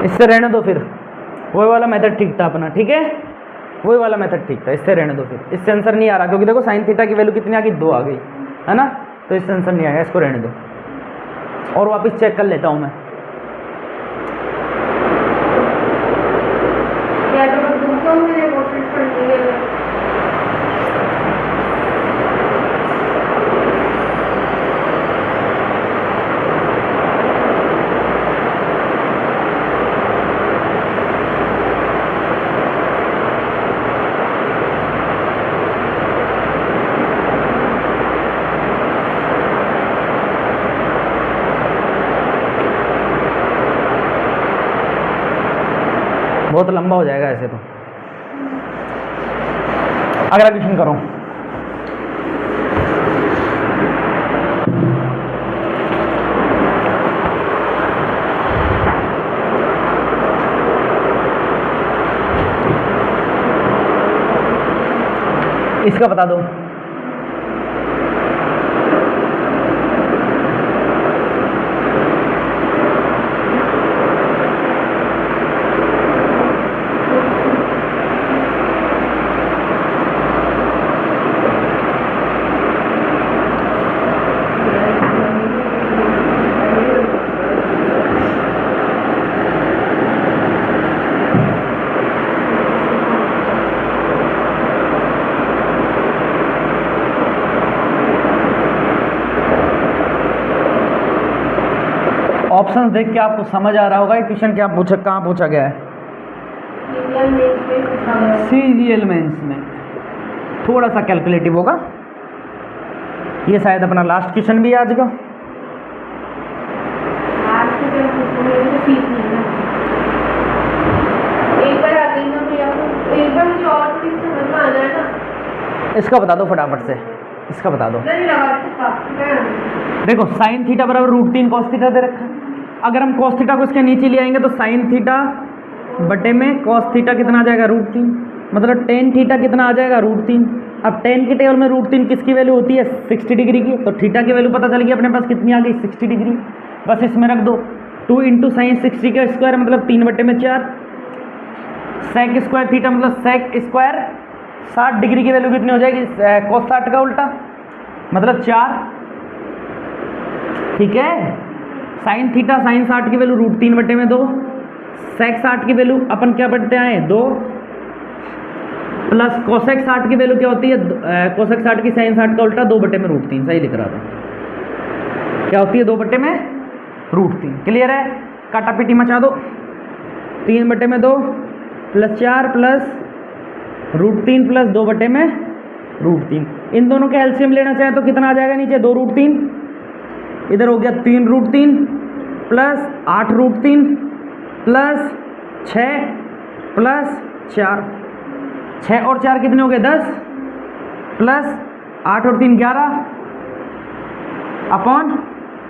इससे रहने दो, फिर वही वाला मेथड ठीक था अपना, ठीक है, वही वाला मेथड ठीक था, इससे रहने दो। फिर इससे आंसर नहीं आ रहा, क्योंकि देखो साइन थीटा की वैल्यू कितनी आ गई 2 आ गई है ना, तो इससे आंसर नहीं आया, इसको रहने दो। और वापस चेक कर लेता हूँ मैं। या तो तुमको मुझे कोशिश करनी है। बहुत लंबा हो जाएगा ऐसे तो। अगला क्वेश्चन करो। इसका बता दो। ऑप्शंस देख के आपको समझ आ रहा होगा ये क्वेश्चन क्या पूछा, कहाँ पूछा गया है, CGL मेंस में। थोड़ा सा कैलकुलेटिव होगा ये, शायद अपना लास्ट क्वेश्चन भी है आज का। आज के दिन मुझे तो सीख नहीं है। एक बार आ गई ना भैया, एक बार मुझे और चीज समझ में आना है ना। इसका बता दो फटाफट से, इसका बता दो। नहीं लगा देखो साइन थीटा बराबर √3 कॉस थीटा दे रखा है। अगर हम कॉस थीटा को इसके नीचे ले आएंगे तो साइन थीटा बटे में कॉस थीटा कितना आ जाएगा √3, मतलब टेन थीटा कितना आ जाएगा √3। अब टेन के टेबल में √3 किसकी वैल्यू होती है 60 डिग्री की, तो थीटा की वैल्यू पता चल गई अपने पास कितनी आ गई 60 डिग्री। बस इसमें रख दो 2 × साइन 60 का स्क्वायर मतलब 3/4, सेक स्क्वायर थीटा मतलब सेक स्क्वायर 60 डिग्री की वैल्यू कितनी हो जाएगी कॉस 60 का उल्टा मतलब 4, ठीक है। साइन थीटा साइन 60 की वैल्यू √3/2, सेक 60 की वैल्यू अपन क्या पढ़ते आए 2, प्लस कोसेक 60 की वैल्यू क्या होती है कोसेक 60 की साइन 60 का उल्टा 2/√3, सही लिख रहा था, क्या होती है 2/√3। क्लियर है, काटा पीटी मचा दो, 3/2 प्लस 4 प्लस √3 प्लस 2/√3। इन दोनों के एलसीएम लेना चाहे तो कितना आ जाएगा नीचे 2√3, इधर हो गया 3√3 प्लस 8√3 प्लस 6 प्लस 4, 6 और 4 कितने हो गए 10 प्लस 8 और 3 11 अपॉन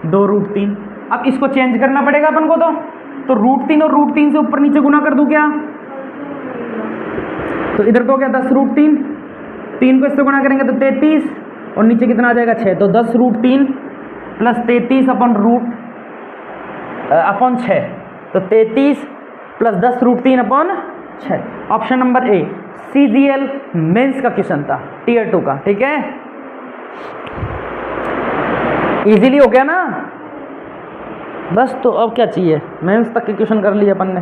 2√3। अब इसको चेंज करना पड़ेगा अपन को, तो √3 और √3 से ऊपर नीचे गुना कर दूं क्या, तो इधर तो हो गया 10√3, 3 को इससे गुना करेंगे तो 33 और नीचे कितना आ जाएगा 6, तो 10√3 प्लस 33 अपॉन 6, तो 33 plus 10√3 upon 6। Option number A CGL mains का क्वेश्चन था, टियर 2 का। ठीक है, इजीली हो गया ना, बस। तो अब क्या चाहिए, मेंस तक के क्वेश्चन कर लिए अपन ने।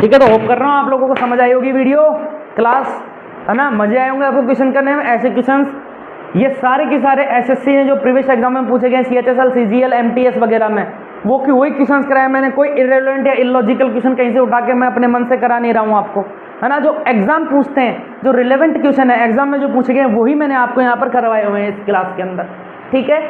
ठीक है, तो होप कर रहा हूँ आप लोगों को समझ आई होगी वीडियो क्लास, है ना। मजे आए होंगे आपको क्वेश्चन करने में। ऐसे क्वेश्चंस ये सारे के सारे SSC हैं जो प्रीवियस एग्जाम में पूछे गए, CHSL, CGL, MTS वगैरह में, वो कि वही क्वेश्चंस कराए मैंने। कोई इरेलेवेंट या इलॉजिकल क्वेश्चन कहीं से उठा के मैं अपने मन से करा नहीं रहा हूँ आपको, है ना। जो एग्जाम पूछते हैं, जो रिलेवेंट क्वेश्चन है एग्जाम में जो पूछे गए, वही मैंने आपको यहाँ पर करवाए हुए हैं इस क्लास के अंदर। ठीक है,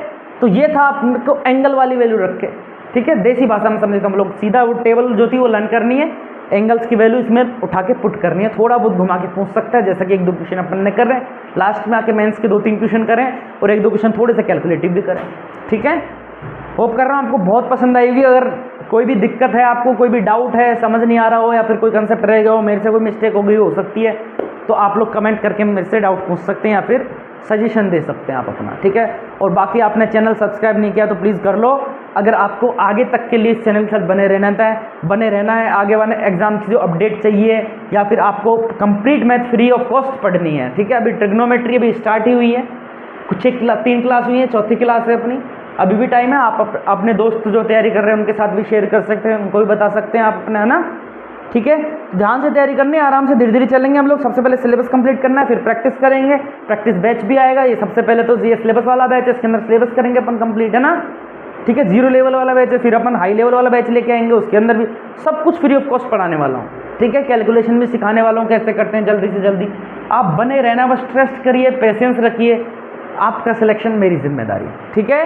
तो ये था आपको एंगल वाली वैल्यू रख के। ठीक है, देसी भाषा में समझे तो हम लोग सीधा वो टेबल जो थी वो लर्न करनी है, एंगल्स की वैल्यू इसमें उठा के पुट करनी है। थोड़ा बहुत घुमा के पूछ सकता है, जैसा कि 1-2 क्वेश्चन अपन ने कर रहे हैं। लास्ट में आके मेंस के 2-3 क्वेश्चन करें और 1-2 क्वेश्चन थोड़े से कैलकुलेटिव भी करें। ठीक है, होप कर रहा हूँ आपको बहुत पसंद आएगी। अगर कोई भी दिक्कत है, आपको कोई भी डाउट है, समझ नहीं आ रहा हो, या फिर कोई कंसेप्ट रह गया हो, मेरे से कोई मिस्टेक हो गई हो सकती है, तो आप लोग कमेंट करके मेरे से डाउट पूछ सकते हैं या फिर सजेशन दे सकते हैं आप अपना। ठीक है, और बाकी आपने चैनल सब्सक्राइब नहीं किया तो प्लीज़ कर लो। अगर आपको आगे तक के लिए इस चैनल के साथ बने रहना है, आगे वाले एग्जाम की जो अपडेट चाहिए, या फिर आपको complete math free of cost पढ़नी है। ठीक है, अभी ट्रिग्नोमेट्री अभी स्टार्ट ही हुई है, कुछ 3 क्लास हुई है, 4थी क्लास है अपनी, अभी भी टाइम है। आप अपने दोस्त जो तैयारी कर रहे हैं उनके साथ भी शेयर कर सकते हैं, उनको भी बता सकते हैं आप अपना, है ना। ठीक है, ध्यान से तैयारी करनी है, आराम से धीरे धीरे चलेंगे हम लोग। सबसे पहले सिलेबस कंप्लीट करना है, फिर प्रैक्टिस करेंगे। प्रैक्टिस बैच भी आएगा, ये सबसे पहले तो ये सिलेबस वाला बैच है, इसके अंदर सिलेबस करेंगे अपन कंप्लीट, है ना। ठीक है, 0 लेवल वाला बैच है, फिर अपन हाई लेवल वाला बैच लेके आएंगे, उसके अंदर भी सब कुछ फ्री ऑफ कॉस्ट पढ़ाने वाला हूँ। ठीक है, कैलकुलेशन भी सिखाने वाला हूँ, कैसे करते हैं जल्दी से जल्दी। आप बने रहना, बस ट्रस्ट करिए, पेशेंस रखिए, आपका सिलेक्शन मेरी जिम्मेदारी। ठीक है,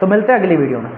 तो मिलते हैं अगली वीडियो में।